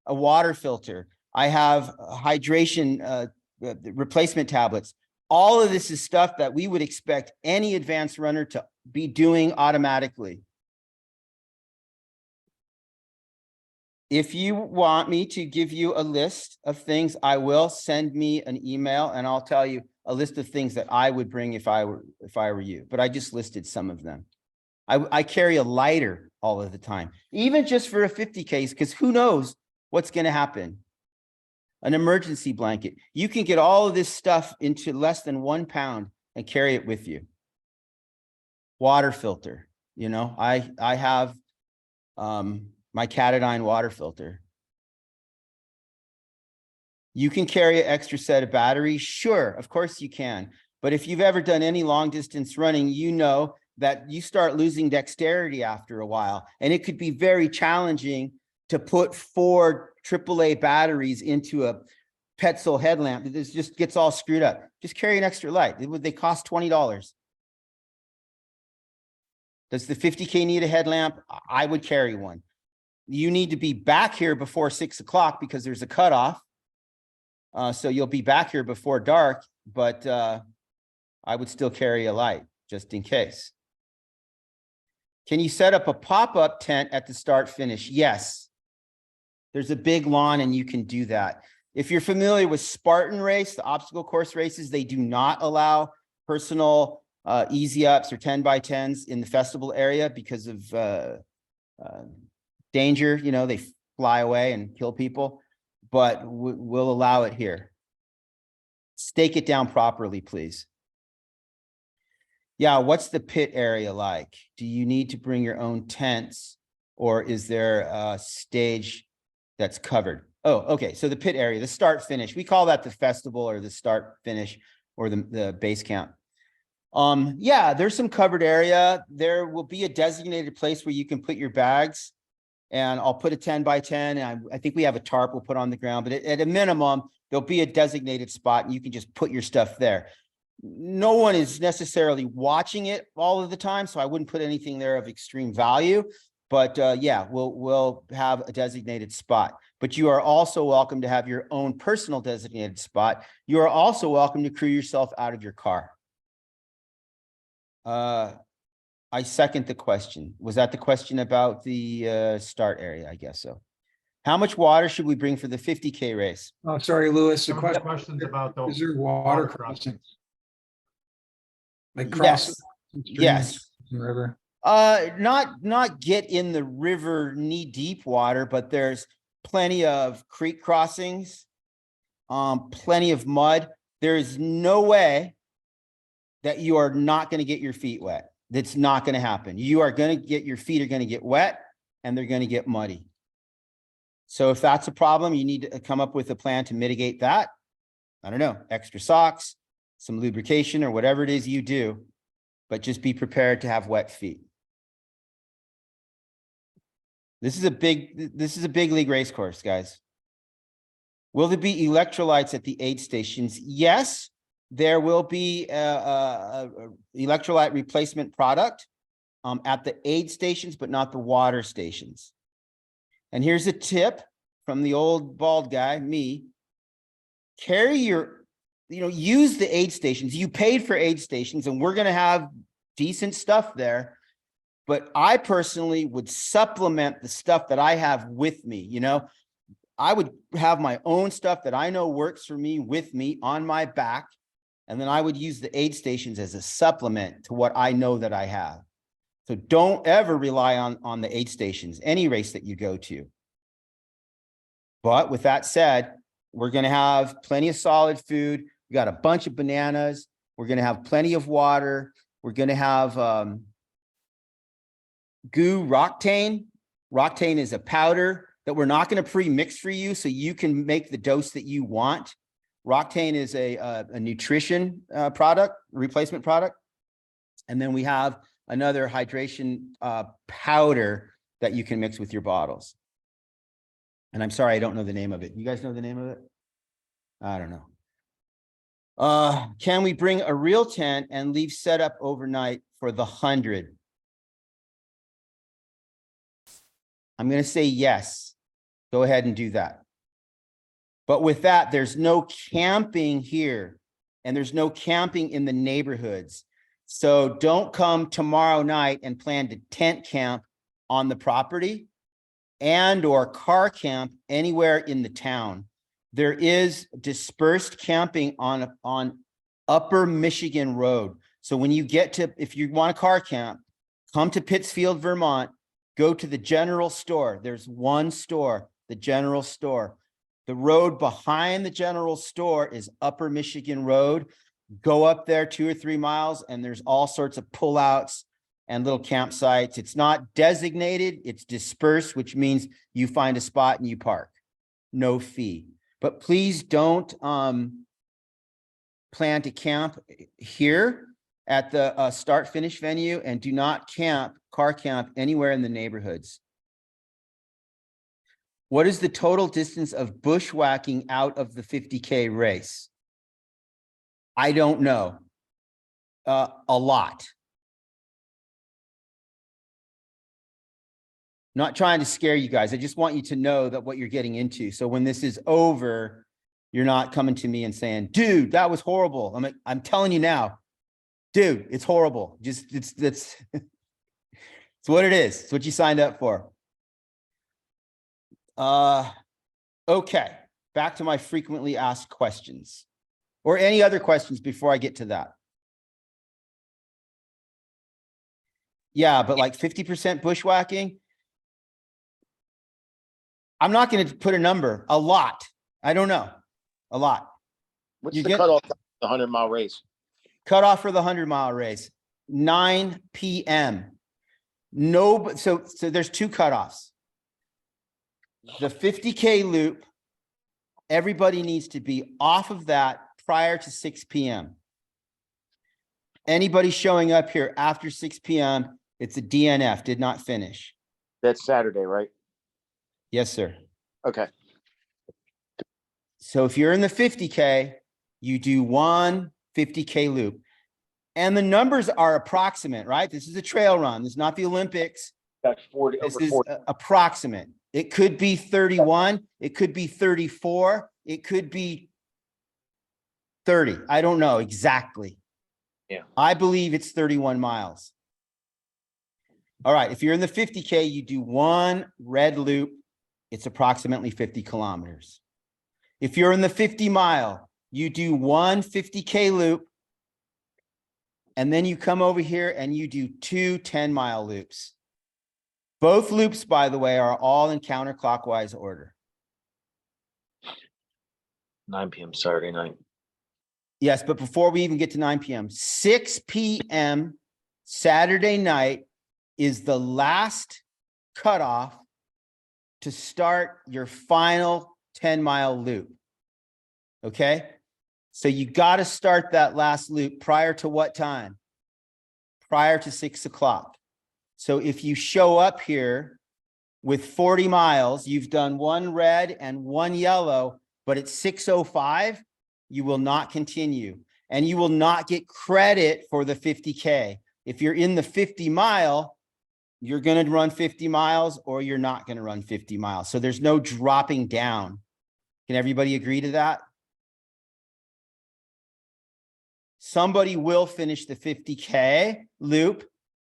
a water filter. I have hydration replacement tablets. All of this is stuff that we would expect any advanced runner to be doing automatically. If you want me to give you a list of things, I will. Send me an email and I'll tell you a list of things that I would bring if I were you, but I just listed some of them. I carry a lighter all of the time, even just for a 50 case, because who knows what's going to happen. An emergency blanket. You can get all of this stuff into less than 1 pound and carry it with you. Water filter. You know, I have my Katadyn water filter. You can carry an extra set of batteries. Sure, of course you can. But if you've ever done any long distance running, you know that you start losing dexterity after a while. And it could be very challenging to put 4 AAA batteries into a Petzl headlamp. This just gets all screwed up. Just carry an extra light. They cost $20. Does the 50K need a headlamp? I would carry one. You need to be back here before 6 o'clock because there's a cutoff. So you'll be back here before dark, but I would still carry a light just in case. Can you set up a pop-up tent at the start finish? Yes. There's a big lawn and you can do that. If you're familiar with Spartan Race, the obstacle course races, they do not allow personal easy ups or 10 by 10s in the festival area because of danger. You know, they fly away and kill people, but we'll allow it here. Stake it down properly, please. Yeah, what's the pit area like? Do you need to bring your own tents or is there a stage that's covered? Oh, okay. So the pit area, the start finish, we call that the festival or the start finish or the base camp. Yeah, there's some covered area. There will be a designated place where you can put your bags, and I'll put a 10 by 10. And I think we have a tarp we'll put on the ground, but at a minimum, there'll be a designated spot and you can just put your stuff there. No one is necessarily watching it all of the time, so I wouldn't put anything there of extreme value, But yeah, we'll have a designated spot. But you are also welcome to have your own personal designated spot. You are also welcome to crew yourself out of your car. I second the question. Was that the question about the start area? I guess so. How much water should we bring for the 50K race? Oh, sorry, Louis. The Some of the question, questions about the is there water water crossings? Like Yes. crossing? some streams, Yes. some River. Not get in the river knee deep water, but there's plenty of creek crossings, plenty of mud. There is no way that you are not going to get your feet wet. That's not going to happen. You are going to get, your feet are going to get wet and they're going to get muddy. So if that's a problem, you need to come up with a plan to mitigate that. I don't know, extra socks, some lubrication or whatever it is you do, but just be prepared to have wet feet. This is a big league race course, guys. Will there be electrolytes at the aid stations? Yes, there will be a electrolyte replacement product at the aid stations, but not the water stations. And here's a tip from the old bald guy, me. Carry your, use the aid stations. You paid for aid stations and we're going to have decent stuff there. But I personally would supplement the stuff that I have with me. I would have my own stuff that I know works for me with me on my back. And then I would use the aid stations as a supplement to what I know that I have. So don't ever rely on the aid stations, any race that you go to. But with that said, we're going to have plenty of solid food. We got a bunch of bananas. We're going to have plenty of water. We're going to have goo Roctane. Roctane is a powder that we're not going to pre-mix for you so you can make the dose that you want. Roctane is a nutrition product, replacement product. And then we have another hydration powder that you can mix with your bottles. And I'm sorry, I don't know the name of it. You guys know the name of it? I don't know. Can we bring a real tent and leave set up overnight for the 100? I'm going to say yes. Go ahead and do that. But with that, there's no camping here and there's no camping in the neighborhoods. So don't come tomorrow night and plan to tent camp on the property and or car camp anywhere in the town. There is dispersed camping on Upper Michigan Road. So when you get to, if you want a car camp, come to Pittsfield, Vermont, go to the general store. There's one store, the general store. The road behind the general store is Upper Michigan Road. Go up there 2 or 3 miles and there's all sorts of pullouts and little campsites. It's not designated, it's dispersed, which means you find a spot and you park. No fee. But please don't plan to camp here at the start-finish venue and do not car camp anywhere in the neighborhoods. What is the total distance of bushwhacking out of the 50K race? I don't know. A lot. Not trying to scare you guys. I just want you to know that what you're getting into. So when this is over, you're not coming to me and saying, dude, that was horrible. I'm telling you now, dude, it's horrible. Just it's it's what it is. It's what you signed up for. Okay, back to my frequently asked questions or any other questions before I get to that. Yeah, but like 50% bushwhacking. I'm not going to put a number, a lot. I don't know. A lot. What's the cutoff for the 100-mile race? Cutoff for the 100-mile race, 9 p.m. No, so there's 2 cutoffs. The 50K loop, everybody needs to be off of that prior to 6 p.m. Anybody showing up here after 6 p.m., it's a DNF, did not finish. That's Saturday, right? Yes, sir. Okay. So if you're in the 50K, you do 1 50K loop. And the numbers are approximate, right? This is a trail run. This is not the Olympics. That's 40, This over is 40. approximate. It could be 31, it could be 34, it could be 30. I don't know exactly. Yeah. I believe it's 31 miles. All right, if you're in the 50K, you do one red loop. It's approximately 50 kilometers. If you're in the 50 mile, you do one 50K loop. And then you come over here and you do two 10-mile loops. Both loops, by the way, are all in counterclockwise order. 9 p.m. Saturday night. Yes, but before we even get to 9 p.m., 6 p.m. Saturday night is the last cutoff to start your final 10-mile loop. Okay? So you got to start that last loop prior to what time? Prior to 6 o'clock. So if you show up here with 40 miles, you've done one red and one yellow, but it's 6:05, you will not continue. And you will not get credit for the 50K. If you're in the 50 mile, you're going to run 50 miles or you're not going to run 50 miles. So there's no dropping down. Can everybody agree to that? Somebody will finish the 50K loop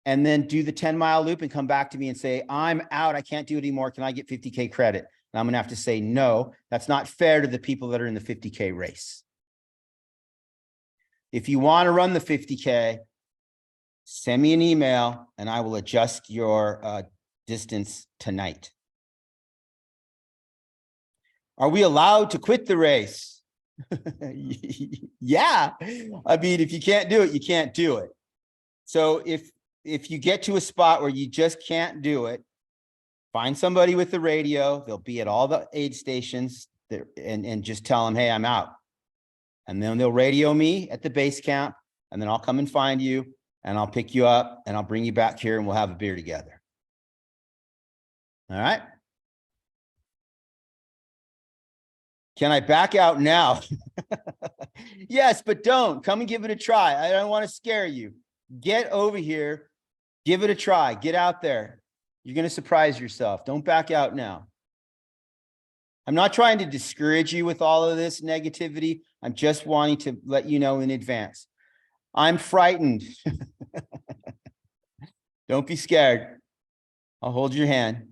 and then do the 10-mile loop and come back to me and say, I'm out, I can't do it anymore. Can I get 50K credit? And I'm going to have to say, no, that's not fair to the people that are in the 50K race. If you want to run the 50K, send me an email and I will adjust your distance tonight. Are we allowed to quit the race? Yeah. I mean, if you can't do it, you can't do it. So if you get to a spot where you just can't do it, find somebody with the radio. They'll be at all the aid stations there, and just tell them, hey, I'm out. And then they'll radio me at the base camp, and then I'll come and find you and I'll pick you up and I'll bring you back here and we'll have a beer together. All right. Can I back out now? Yes, but don't. Come and give it a try. I don't want to scare you. Get over here. Give it a try. Get out there. You're going to surprise yourself. Don't back out now. I'm not trying to discourage you with all of this negativity. I'm just wanting to let you know in advance. I'm frightened. Don't be scared. I'll hold your hand.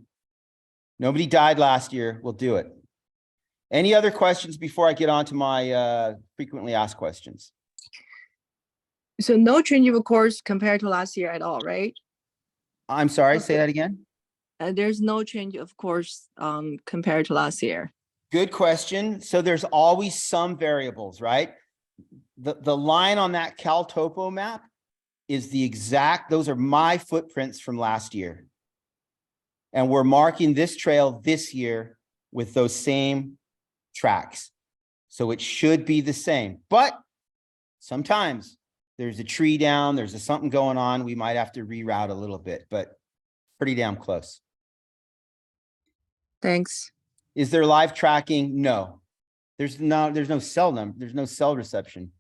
Nobody died last year. We'll do it. Any other questions before I get on to my frequently asked questions? So no change of course compared to last year at all, right? I'm sorry, say Okay. that again. There's no change of course compared to last year. Good question. So there's always some variables, right? The line on that CalTopo map is the exact, those are my footprints from last year. And we're marking this trail this year with those same tracks. So it should be the same, but sometimes there's a tree down, there's something going on. We might have to reroute a little bit, but pretty damn close. Thanks. Is there live tracking? No. There's no cell number. There's no cell reception.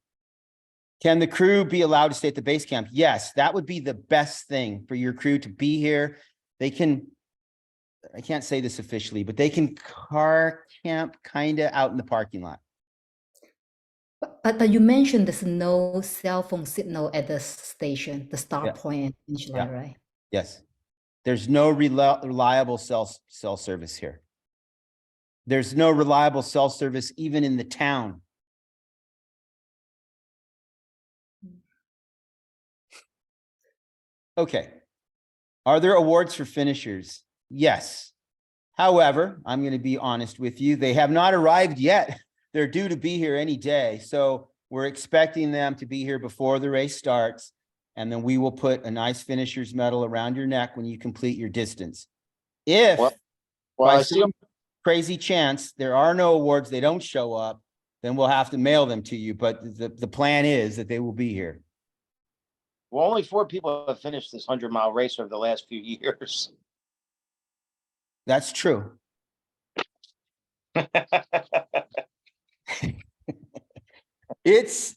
Can the crew be allowed to stay at the base camp? Yes, that would be the best thing for your crew to be here. They can, I can't say this officially, but they can car camp kind of out in the parking lot. But you mentioned there's no cell phone signal at the station, the start Yeah. point and finish line, right? Yes. There's no reliable cell service here. There's no reliable cell service even in the town. Okay. Are there awards for finishers? Yes. However, I'm going to be honest with you. They have not arrived yet. They're due to be here any day. So we're expecting them to be here before the race starts. And then we will put a nice finisher's medal around your neck when you complete your distance. If Well, by I see some crazy chance there are no awards, they don't show up, then we'll have to mail them to you. But the plan is that they will be here. well, only 4 people have finished this 100-mile race over the last few years. That's true. It's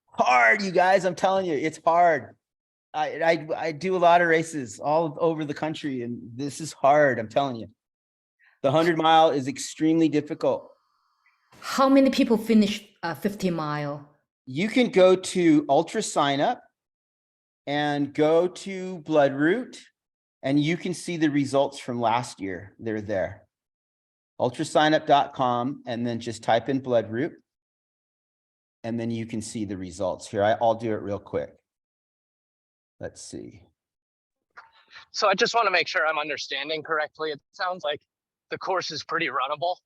hard, you guys. I'm telling you, it's hard. I do a lot of races all over the country, and this is hard. I'm telling you, the 100-mile is extremely difficult. How many people finish 50 mile? You can go to Ultra Sign Up and go to Bloodroot, and you can see the results from last year. They're there. ultrasignup.com, and then just type in Bloodroot, and then you can see the results here. I'll do it real quick. Let's see. So I just want to make sure I'm understanding correctly. It sounds like the course is pretty runnable.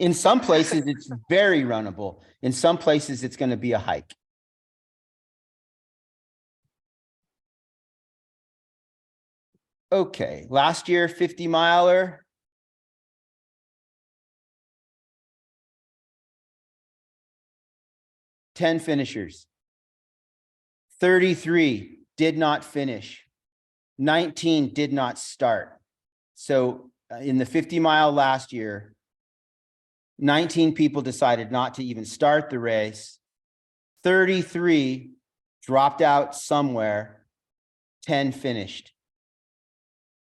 In some places, it's very runnable. In some places, it's going to be a hike. Okay, last year, 50-miler. Ten finishers. 33 did not finish. 19 did not start. So in the 50-mile last year, 19 people decided not to even start the race. 33 dropped out somewhere. 10 finished.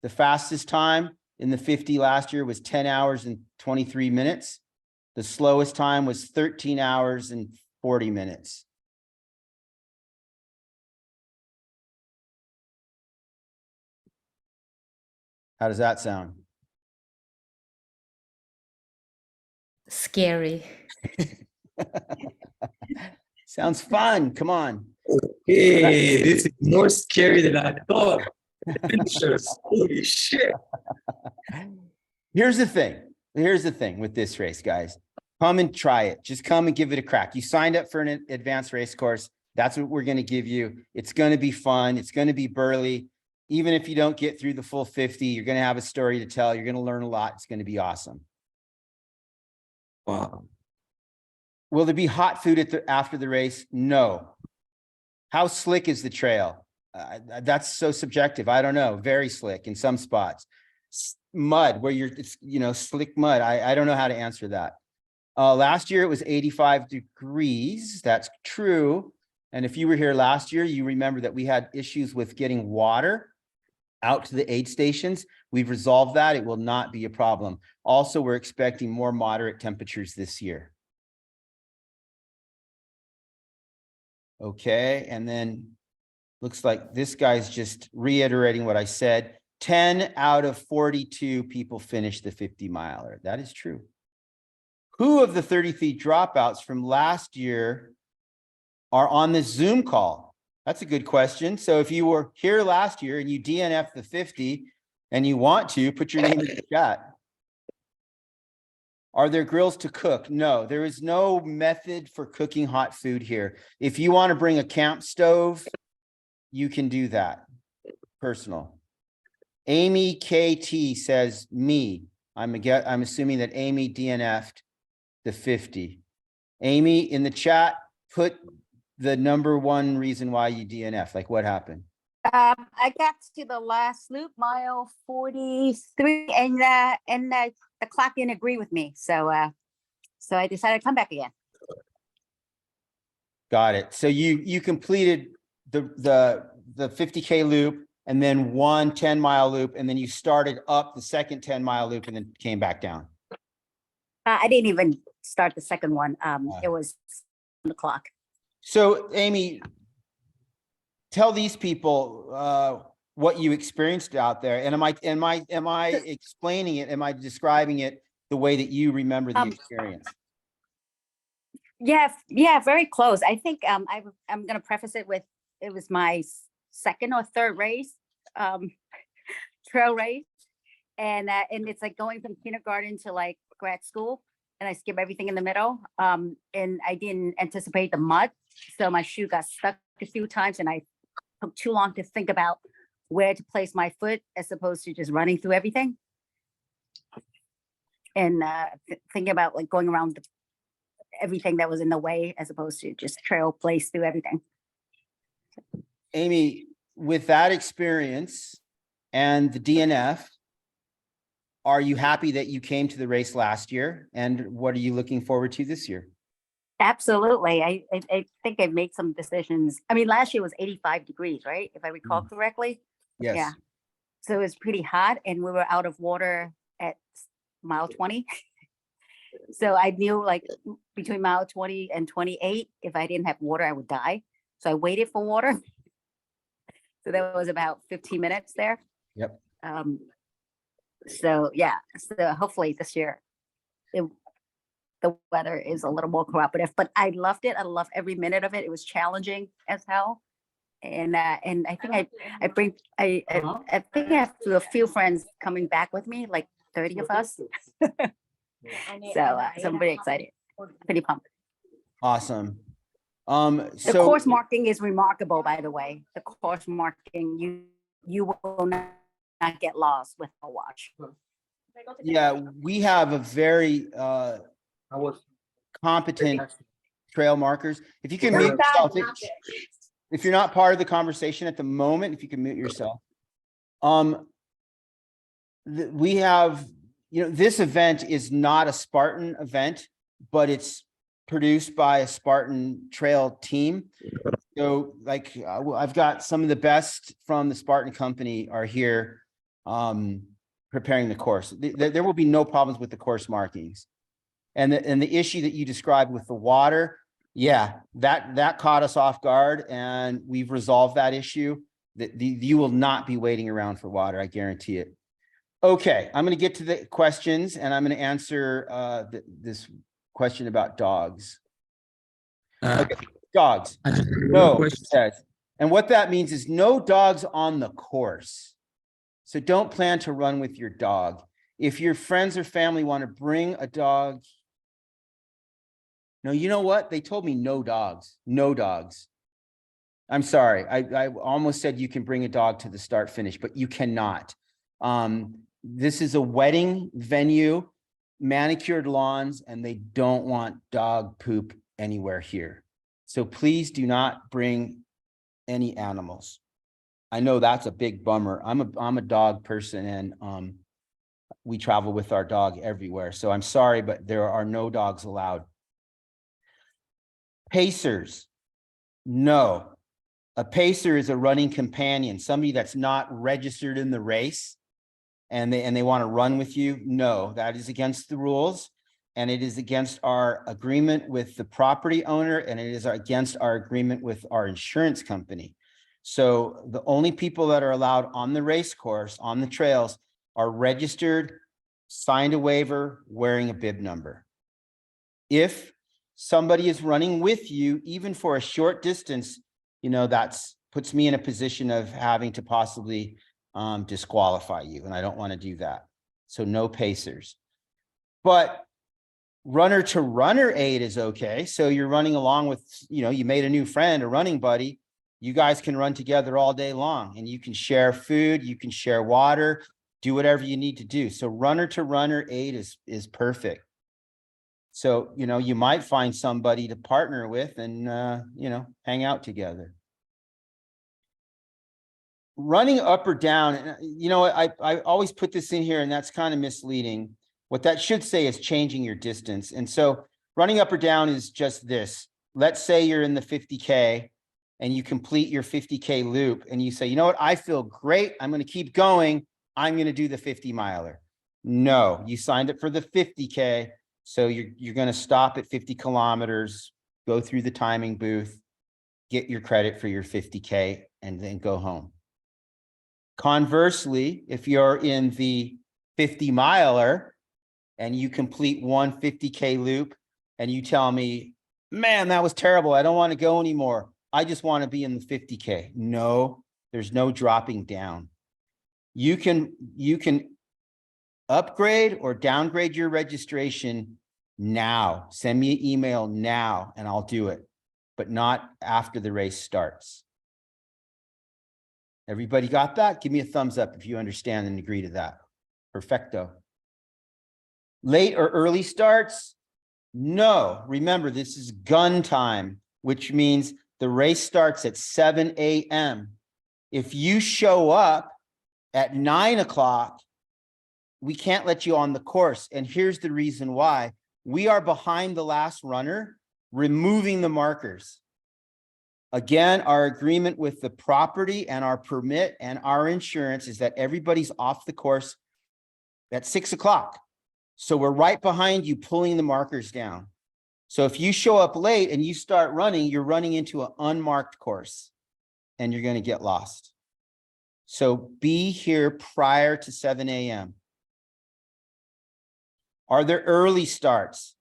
The fastest time in the 50 last year was 10 hours and 23 minutes. The slowest time was 13 hours and 40 minutes. How does that sound? Scary. Sounds fun. Come on. Hey, this is more scary than I thought. Finishers, holy shit. Here's the thing. Here's the thing with this race, guys. Come and try it. Just come and give it a crack. You signed up for an advanced race course. That's what we're going to give you. It's going to be fun. It's going to be burly. Even if you don't get through the full 50, you're going to have a story to tell. You're going to learn a lot. It's going to be awesome. Wow. Will there be hot food after the race? No. How slick is the trail? That's so subjective. I don't know. Very slick in some spots. Mud where it's, slick mud. I don't know how to answer that. Last year it was 85 degrees. That's true. And if you were here last year, you remember that we had issues with getting water out to the aid stations. We've resolved that. It will not be a problem. Also, we're expecting more moderate temperatures this year. Okay, and then looks like this guy's just reiterating what I said. 10 out of 42 people finished the 50-miler. That is true. Who of the 33 dropouts from last year are on this Zoom call? That's a good question. So if you were here last year and you DNF the 50 and you want to, put your name in the chat. Are there grills to cook? No, there is no method for cooking hot food here. If you want to bring a camp stove, you can do that. Personal. Amy KT says me. I'm assuming that Amy DNF'd the 50. Amy, in the chat, put the #1 reason why you DNF. Like, what happened? I got to the last loop, mile 43, and the clock didn't agree with me. So I decided to come back again. Got it. So you completed the 50K loop and then one 10-mile loop, and then you started up the second 10-mile loop and then came back down. I didn't even start the second one. It was on the clock. So Amy, tell these people what you experienced out there. And am I explaining it? Am I describing it the way that you remember the experience? Yeah, very close. I think I'm going to preface it with, it was my second or third race, trail race. And it's like going from kindergarten to like grad school, and I skip everything in the middle. And I didn't anticipate the mud. So my shoe got stuck a few times, and I took too long to think about where to place my foot as opposed to just running through everything. And thinking about like going around everything that was in the way as opposed to just trail place through everything. Amy, with that experience and the DNF, are you happy that you came to the race last year? And what are you looking forward to this year? Absolutely. I think I made some decisions. I mean, last year was 85 degrees, right? If I recall correctly. Yes. Yeah. So it was pretty hot and we were out of water at mile 20. So I knew like between mile 20 and 28, if I didn't have water, I would die. So I waited for water. So that was about 15 minutes there. Yep. So yeah, so hopefully this year the weather is a little more cooperative, but I loved it. I loved every minute of it. It was challenging as hell. And I think I think I have a few friends coming back with me, like 30 of us. So I'm pretty excited, pretty pumped. Awesome. The So course marking is remarkable, by the way. The course marking, you will not get lost with a watch. yeah, we have a very competent trail markers. If you can mute yourself, if you're not part of the conversation at the moment, if you can mute yourself. We have, this event is not a Spartan event, but it's produced by a Spartan trail team. So like I've got some of the best from the Spartan company are here preparing the course. There will be no problems with the course markings. And the issue that you described with the water, yeah, that caught us off guard and we've resolved that issue. You will not be waiting around for water, I guarantee it. Okay, I'm going to get to the questions and I'm going to answer this question about dogs. Okay, dogs. No, it says. And what that means is no dogs on the course. So don't plan to run with your dog. If your friends or family want to bring a dog. No, you know what? They told me no dogs, no dogs. I'm sorry. I almost said you can bring a dog to the start finish, but you cannot. This is a wedding venue, manicured lawns, and they don't want dog poop anywhere here. So please do not bring any animals. I know that's a big bummer. I'm a dog person and we travel with our dog everywhere. So I'm sorry, but there are no dogs allowed. Pacers. No. A pacer is a running companion, somebody that's not registered in the race and they want to run with you. No, that is against the rules. And it is against our agreement with the property owner, and it is against our agreement with our insurance company. So the only people that are allowed on the race course, on the trails, are registered, signed a waiver, wearing a bib number. If somebody is running with you, even for a short distance, that's puts me in a position of having to possibly disqualify you, and I don't want to do that. So no pacers. But runner to runner aid is okay. So you're running along with, you made a new friend, a running buddy. You guys can run together all day long and you can share food, you can share water, do whatever you need to do. So runner to runner aid is perfect. So, you might find somebody to partner with and, hang out together. Running up or down, I always put this in here and that's kind of misleading. What that should say is changing your distance. And so running up or down is just this. Let's say you're in the 50K and you complete your 50K loop and you say, you know what, I feel great. I'm going to keep going. I'm going to do the 50 miler. No, you signed up for the 50K. So you're going to stop at 50 kilometers, go through the timing booth, get your credit for your 50K and then go home. Conversely, if you're in the 50 miler, and you complete one 50K loop and you tell me, man, that was terrible. I don't want to go anymore. I just want to be in the 50K. No, there's no dropping down. You can upgrade or downgrade your registration now. Send me an email now and I'll do it, but not after the race starts. Everybody got that? Give me a thumbs up if you understand and agree to that. Perfecto. Late or early starts? No. Remember, this is gun time, which means the race starts at 7 a.m. If you show up at 9 o'clock, we can't let you on the course. And here's the reason why. We are behind the last runner removing the markers. Again, our agreement with the property and our permit and our insurance is that everybody's off the course at 6 o'clock. So we're right behind you pulling the markers down. So if you show up late and you start running, you're running into an unmarked course and you're going to get lost. So be here prior to 7 a.m. Are there early starts?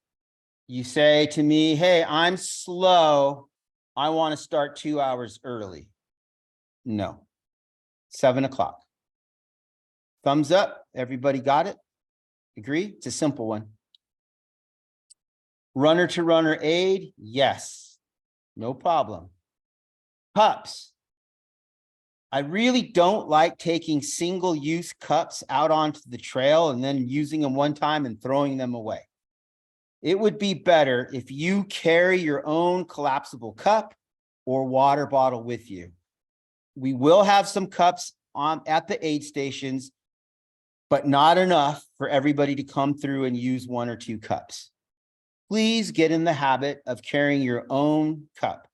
You say to me, hey, I'm slow. I want to start 2 hours early. No, 7 o'clock. Thumbs up. Everybody got it? Agree? It's a simple one. Runner to runner aid? Yes, no problem. Cups. I really don't like taking single-use cups out onto the trail and then using them one time and throwing them away. It would be better if you carry your own collapsible cup or water bottle with you. We will have some cups at the aid stations, but not enough for everybody to come through and use 1 or 2 cups. Please get in the habit of carrying your own cup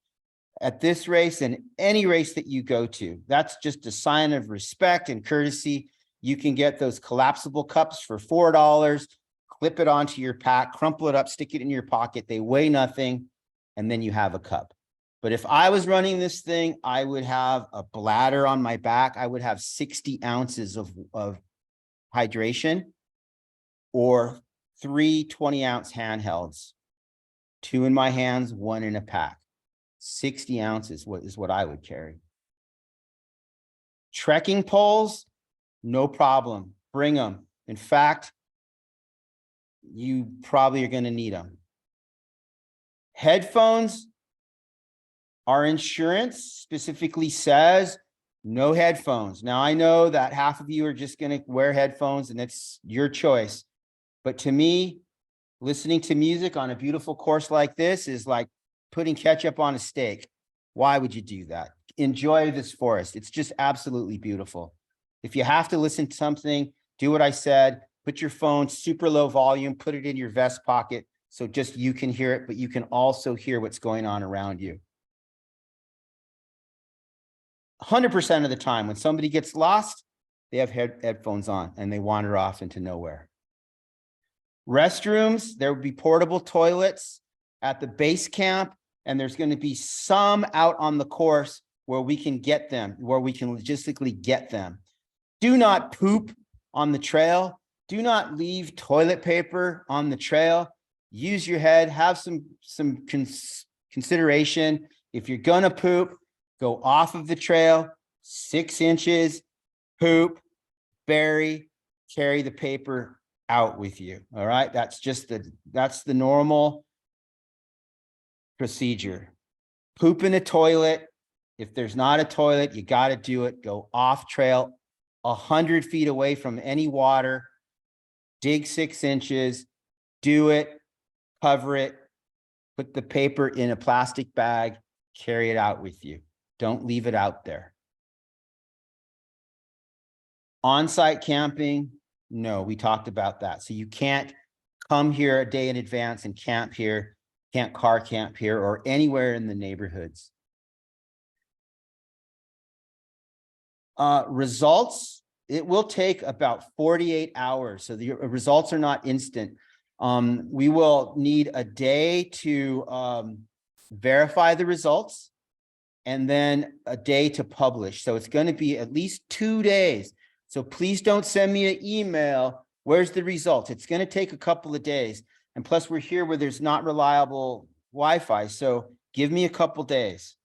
at this race and any race that you go to. That's just a sign of respect and courtesy. You can get those collapsible cups for $4, clip it onto your pack, crumple it up, stick it in your pocket. They weigh nothing, and then you have a cup. But if I was running this thing, I would have a bladder on my back. I would have 60 ounces of hydration, or 3 20-ounce handhelds, 2 in my hands, 1 in a pack. 60 ounces is what I would carry. Trekking poles, no problem. Bring them. In fact, you probably are going to need them. Headphones, our insurance specifically says no headphones. Now, I know that half of you are just going to wear headphones and it's your choice. But to me, listening to music on a beautiful course like this is like putting ketchup on a steak. Why would you do that? Enjoy this forest. It's just absolutely beautiful. If you have to listen to something, do what I said. Put your phone super low volume, put it in your vest pocket so just you can hear it, but you can also hear what's going on around you. 100% of the time when somebody gets lost, they have headphones on and they wander off into nowhere. Restrooms, there will be portable toilets at the base camp, and there's going to be some out on the course where we can get them, where we can logistically get them. Do not poop on the trail. Do not leave toilet paper on the trail. Use your head, have some consideration. If you're going to poop, go off of the trail, 6 inches, poop, bury, carry the paper out with you. All right. That's the normal procedure. Poop in a toilet. If there's not a toilet, you got to do it. Go off trail 100 feet away from any water, dig 6 inches, do it, cover it, put the paper in a plastic bag, carry it out with you. Don't leave it out there. On-site camping, no, we talked about that. So you can't come here a day in advance and camp here, can't car camp here or anywhere in the neighborhoods. Results, it will take about 48 hours. So the results are not instant. We will need a day to verify the results and then a day to publish. So it's going to be at least 2 days. So please don't send me an email. Where's the results? It's going to take a couple of days. And plus we're here where there's not reliable Wi-Fi. So give me a couple days.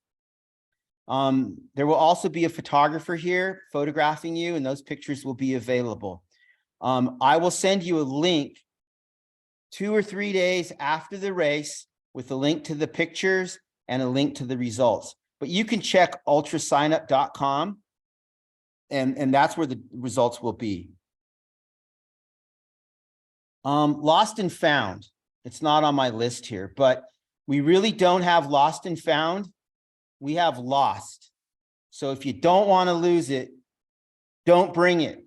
There will also be a photographer here photographing you, and those pictures will be available. I will send you a link 2 or 3 days after the race with a link to the pictures and a link to the results. But you can check ultrasignup.com and that's where the results will be. Lost and found. It's not on my list here, but we really don't have lost and found. We have lost. So if you don't want to lose it, don't bring it.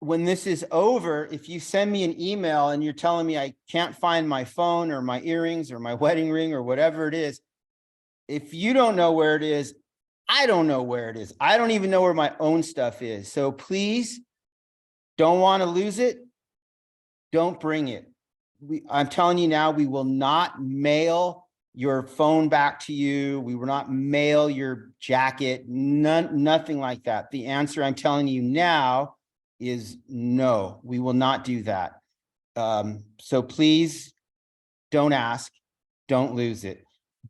when this is over, if you send me an email and you're telling me I can't find my phone or my earrings or my wedding ring or whatever it is, if you don't know where it is, I don't know where it is. I don't even know where my own stuff is. So please, don't want to lose it, don't bring it. I'm telling you now, we will not mail your phone back to you. We will not mail your jacket, nothing like that. The answer I'm telling you now is no, we will not do that. So please don't ask, don't lose it.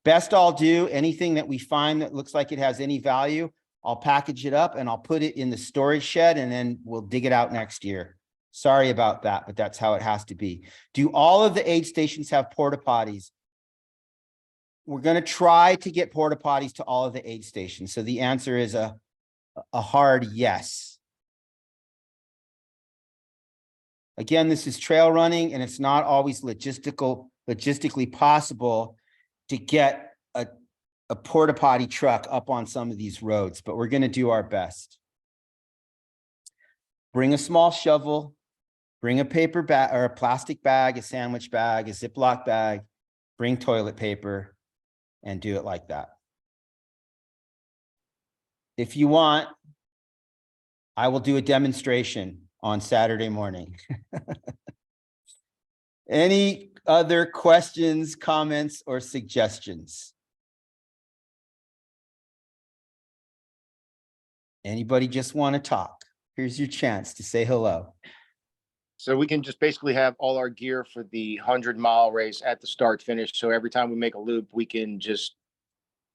Best I'll do, anything that we find that looks like it has any value, I'll package it up and I'll put it in the storage shed and then we'll dig it out next year. Sorry about that, but that's how it has to be. Do all of the aid stations have porta potties? We're going to try to get porta potties to all of the aid stations. So the answer is a hard yes. Again, this is trail running and it's not always logistically possible to get a porta potty truck up on some of these roads, but we're going to do our best. Bring a small shovel, bring a paper bag or a plastic bag, a sandwich bag, a Ziploc bag, bring toilet paper, and do it like that. If you want, I will do a demonstration on Saturday morning. Any other questions, comments, or suggestions? Anybody just want to talk? Here's your chance to say hello. So we can just basically have all our gear for the 100-mile race at the start finish. So every time we make a loop, we can just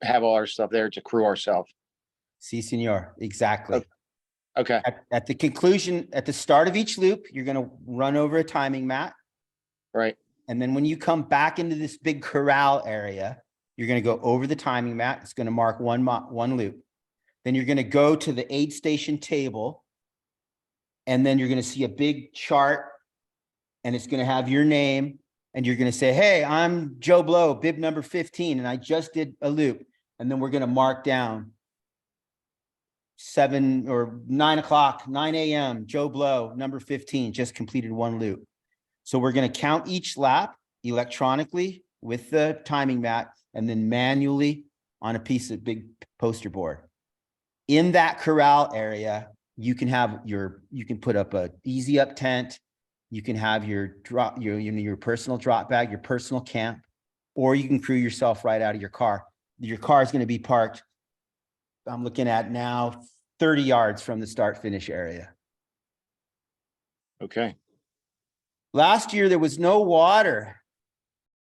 have all our stuff there to crew ourselves. Si, senor. Exactly. Okay. At the conclusion, at the start of each loop, you're going to run over a timing mat. Right. And then when you come back into this big corral area, you're going to go over the timing mat. It's going to mark one loop. Then you're going to go to the aid station table. And then you're going to see a big chart and it's going to have your name and you're going to say, hey, I'm Joe Blow, bib number 15, and I just did a loop. And then we're going to mark down 7 or 9 o'clock, 9 a.m., Joe Blow, number 15, just completed one loop. So we're going to count each lap electronically with the timing mat and then manually on a piece of big poster board. In that corral area, you can have you can put up a easy up tent. You can have your personal drop bag, your personal camp, or you can crew yourself right out of your car. Your car is going to be parked, I'm looking at now, 30 yards from the start finish area. Okay. Last year, there was no water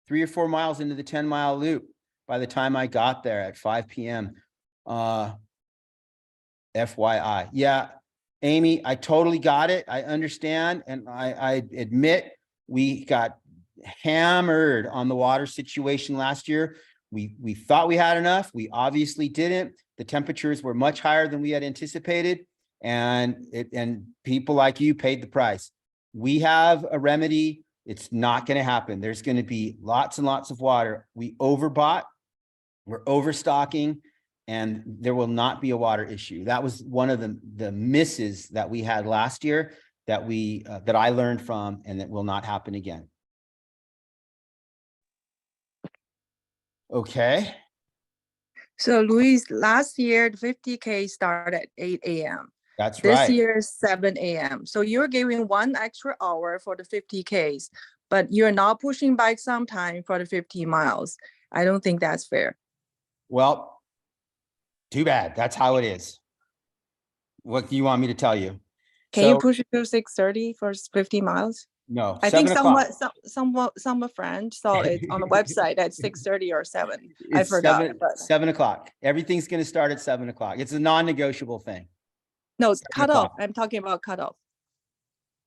3 or 4 miles into the 10-mile loop by the time I got there at 5 p.m. FYI. Yeah, Amy, I totally got it. I understand. And I admit we got hammered on the water situation last year. We thought we had enough. We obviously didn't. The temperatures were much higher than we had anticipated. And people like you paid the price. We have a remedy. It's not going to happen. There's going to be lots and lots of water. We overbought. We're overstocking. And there will not be a water issue. That was one of the misses that we had last year that I learned from, and that will not happen again. Okay. So Luis, last year, the 50K started at 8 a.m. That's This right. year, 7 a.m. So you're giving 1 extra hour for the 50Ks, but you're not pushing back some time for the 50 miles. I don't think that's fair. Well, too bad. That's how it is. What do you want me to tell you? Can you push it to 6:30 for 50 miles? No, I think 7 o'clock. some friend saw it on the website at 6:30 or 7. I It's forgot. But 7 o'clock. Everything's going to start at 7 o'clock. It's a non-negotiable thing. no, 7 cut off. o'clock. I'm talking about cut off.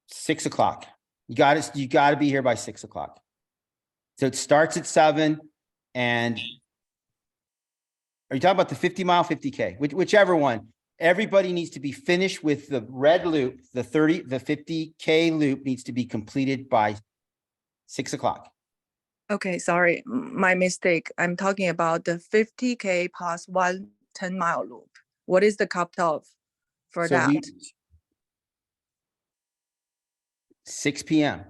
6 o'clock. You got to be here by 6 o'clock. So it starts at 7. And are you talking about the 50-mile, 50K? Whichever one. Everybody needs to be finished with the red loop. The 50K loop needs to be completed by 6 o'clock. Okay, sorry, my mistake. I'm talking about the 50K plus 1 10-mile loop. What is the cutoff for So that? 6 p.m.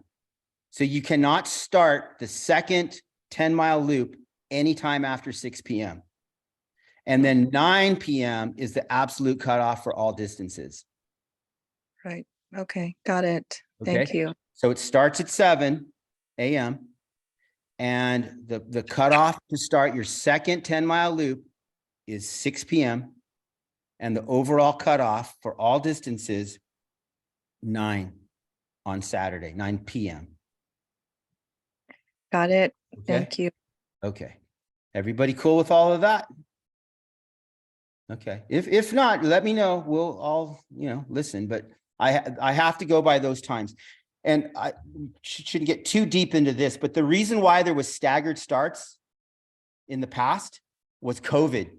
So you cannot start the second 10-mile loop anytime after 6 p.m. And then 9 p.m. is the absolute cutoff for all distances. Right. Okay, got it. Thank Okay. you. So it starts at 7 a.m. and the cutoff to start your second 10-mile loop is 6 p.m. and the overall cutoff for all distances 9 on Saturday, 9 p.m. Got it. Okay. Thank you. Okay. Everybody cool with all of that? Okay. If not, let me know. We'll all, listen, but I have to go by those times. And I shouldn't get too deep into this, but the reason why there was staggered starts in the past was COVID.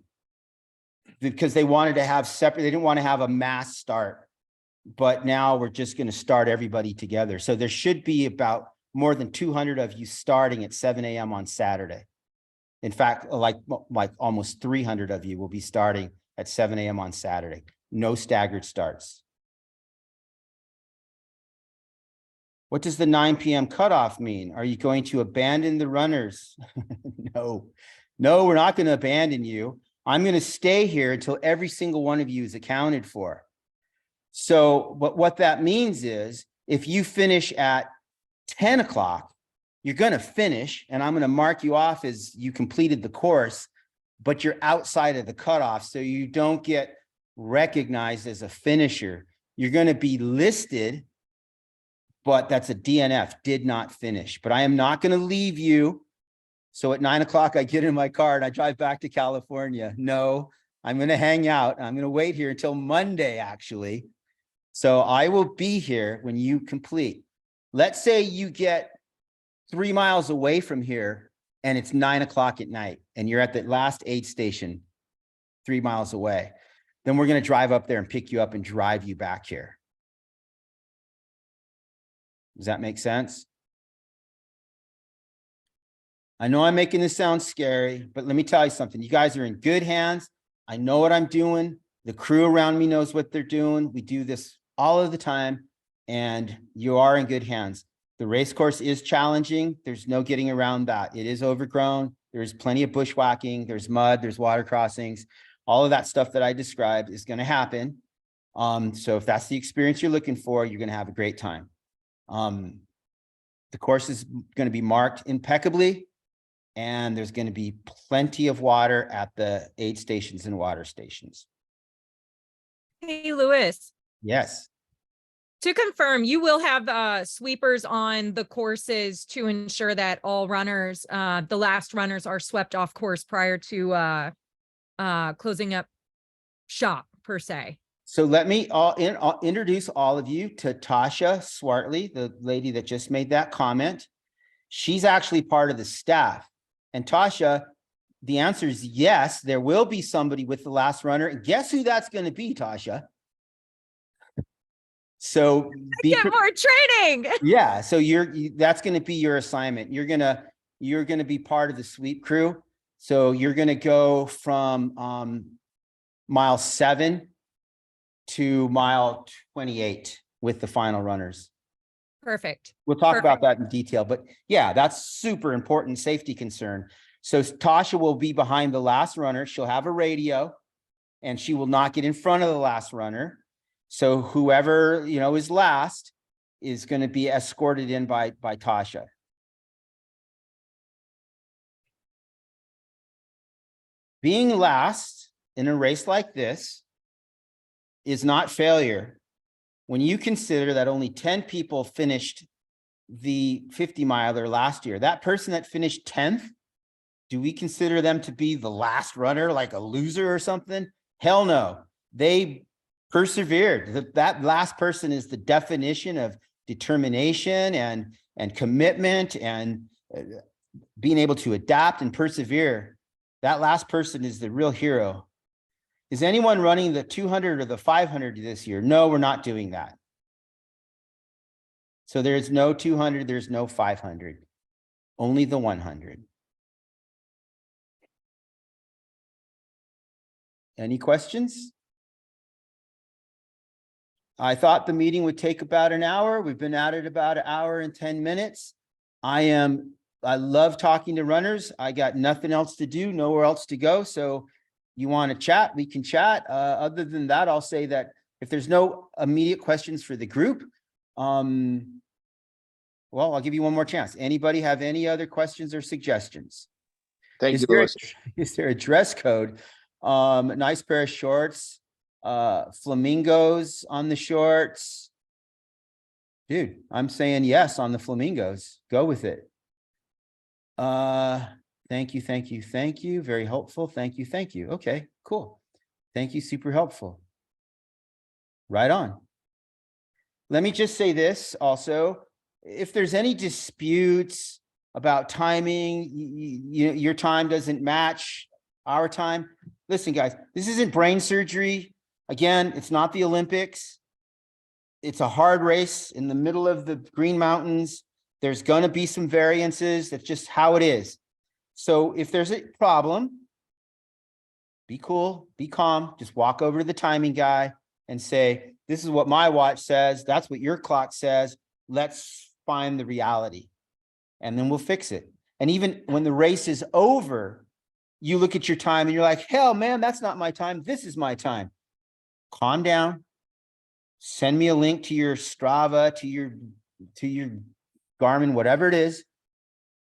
Because they wanted to have separate, they didn't want to have a mass start. But now we're just going to start everybody together. So there should be about more than 200 of you starting at 7 a.m. on Saturday. In fact, like almost 300 of you will be starting at 7 a.m. on Saturday. No staggered starts. What does the 9 p.m. cutoff mean? Are you going to abandon the runners? No, we're not going to abandon you. I'm going to stay here until every single one of you is accounted for. So what that means is if you finish at 10 o'clock, you're going to finish and I'm going to mark you off as you completed the course, but you're outside of the cutoff. So you don't get recognized as a finisher. You're going to be listed, but that's a DNF, did not finish. But I am not going to leave you. So at 9 o'clock, I get in my car and I drive back to California. No, I'm going to hang out. I'm going to wait here until Monday, actually. So I will be here when you complete. Let's say you get 3 miles away from here and it's 9 o'clock at night and you're at the last aid station 3 miles away. Then we're going to drive up there and pick you up and drive you back here. Does that make sense? I know I'm making this sound scary, but let me tell you something. You guys are in good hands. I know what I'm doing. The crew around me knows what they're doing. We do this all of the time, and you are in good hands. The race course is challenging. There's no getting around that. It is overgrown. There's plenty of bushwhacking. There's mud. There's water crossings. All of that stuff that I described is going to happen. So if that's the experience you're looking for, you're going to have a great time. The course is going to be marked impeccably. And there's going to be plenty of water at the aid stations and water stations. Hey, Louis. Yes. To confirm, you will have sweepers on the courses to ensure that all runners, the last runners, are swept off course prior to closing up shop, per se. So let me introduce all of you to Tasha Swartley, the lady that just made that comment. She's actually part of the staff. And Tasha, the answer is yes, there will be somebody with the last runner. Guess who that's going to be, Tasha? So get more training. Yeah, so that's going to be your assignment. You're going to be part of the sweep crew. So you're going to go from mile 7 to mile 28 with the final runners. Perfect. We'll talk about that in detail, but yeah, that's super important safety concern. So Tasha will be behind the last runner. She'll have a radio and she will not get in front of the last runner. So whoever, is last is going to be escorted in by Tasha. Being last in a race like this is not failure. When you consider that only 10 people finished the 50 miler last year, that person that finished 10th, do we consider them to be the last runner, like a loser or something? Hell no. They persevered. That last person is the definition of determination and commitment and being able to adapt and persevere. That last person is the real hero. Is anyone running the 200 or the 500 this year? No, we're not doing that. So there's no 200, there's no 500, only the 100. Any questions? I thought the meeting would take about an hour. We've been at it about an hour and 10 minutes. I love talking to runners. I got nothing else to do, nowhere else to go. So you want to chat, we can chat. Other than that, I'll say that if there's no immediate questions for the group, well, I'll give you one more chance. Anybody have any other questions or suggestions? Thank you, Louis. Is there a dress code? Nice pair of shorts, flamingos on the shorts. Dude, I'm saying yes on the flamingos. Go with it. Thank you, thank you, thank you. Very helpful. Thank you, thank you. Okay, cool. Thank you, super helpful. Right on. Let me just say this also. If there's any disputes about timing, your time doesn't match our time. Listen, guys, this isn't brain surgery. Again, it's not the Olympics. It's a hard race in the middle of the Green Mountains. There's going to be some variances. That's just how it is. So if there's a problem, be cool, be calm, just walk over to the timing guy and say, this is what my watch says. That's what your clock says. Let's find the reality. And then we'll fix it. And even when the race is over, you look at your time and you're like, hell, man, that's not my time. This is my time. Calm down. Send me a link to your Strava, to your Garmin, whatever it is.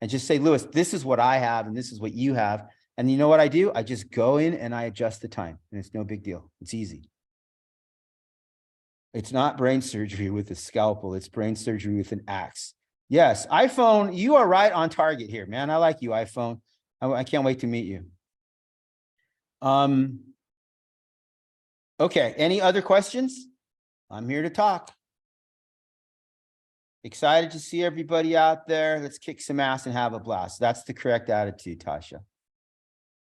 And just say, Louis, this is what I have. And this is what you have. And you know what I do? I just go in and I adjust the time. And it's no big deal. It's easy. It's not brain surgery with a scalpel. It's brain surgery with an axe. Yes, iPhone, you are right on target here, man. I like you, iPhone. I can't wait to meet you. Okay, any other questions? I'm here to talk. Excited to see everybody out there. Let's kick some ass and have a blast. That's the correct attitude, Tasha.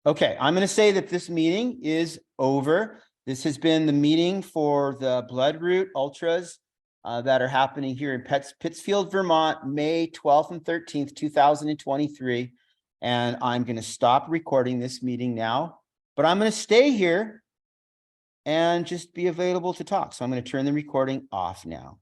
Okay, I'm going to say that this meeting is over. This has been the meeting for the Bloodroot Ultras that are happening here in Pittsfield, Vermont, May 12th and 13th, 2023. And I'm going to stop recording this meeting now, but I'm going to stay here and just be available to talk. So I'm going to turn the recording off now.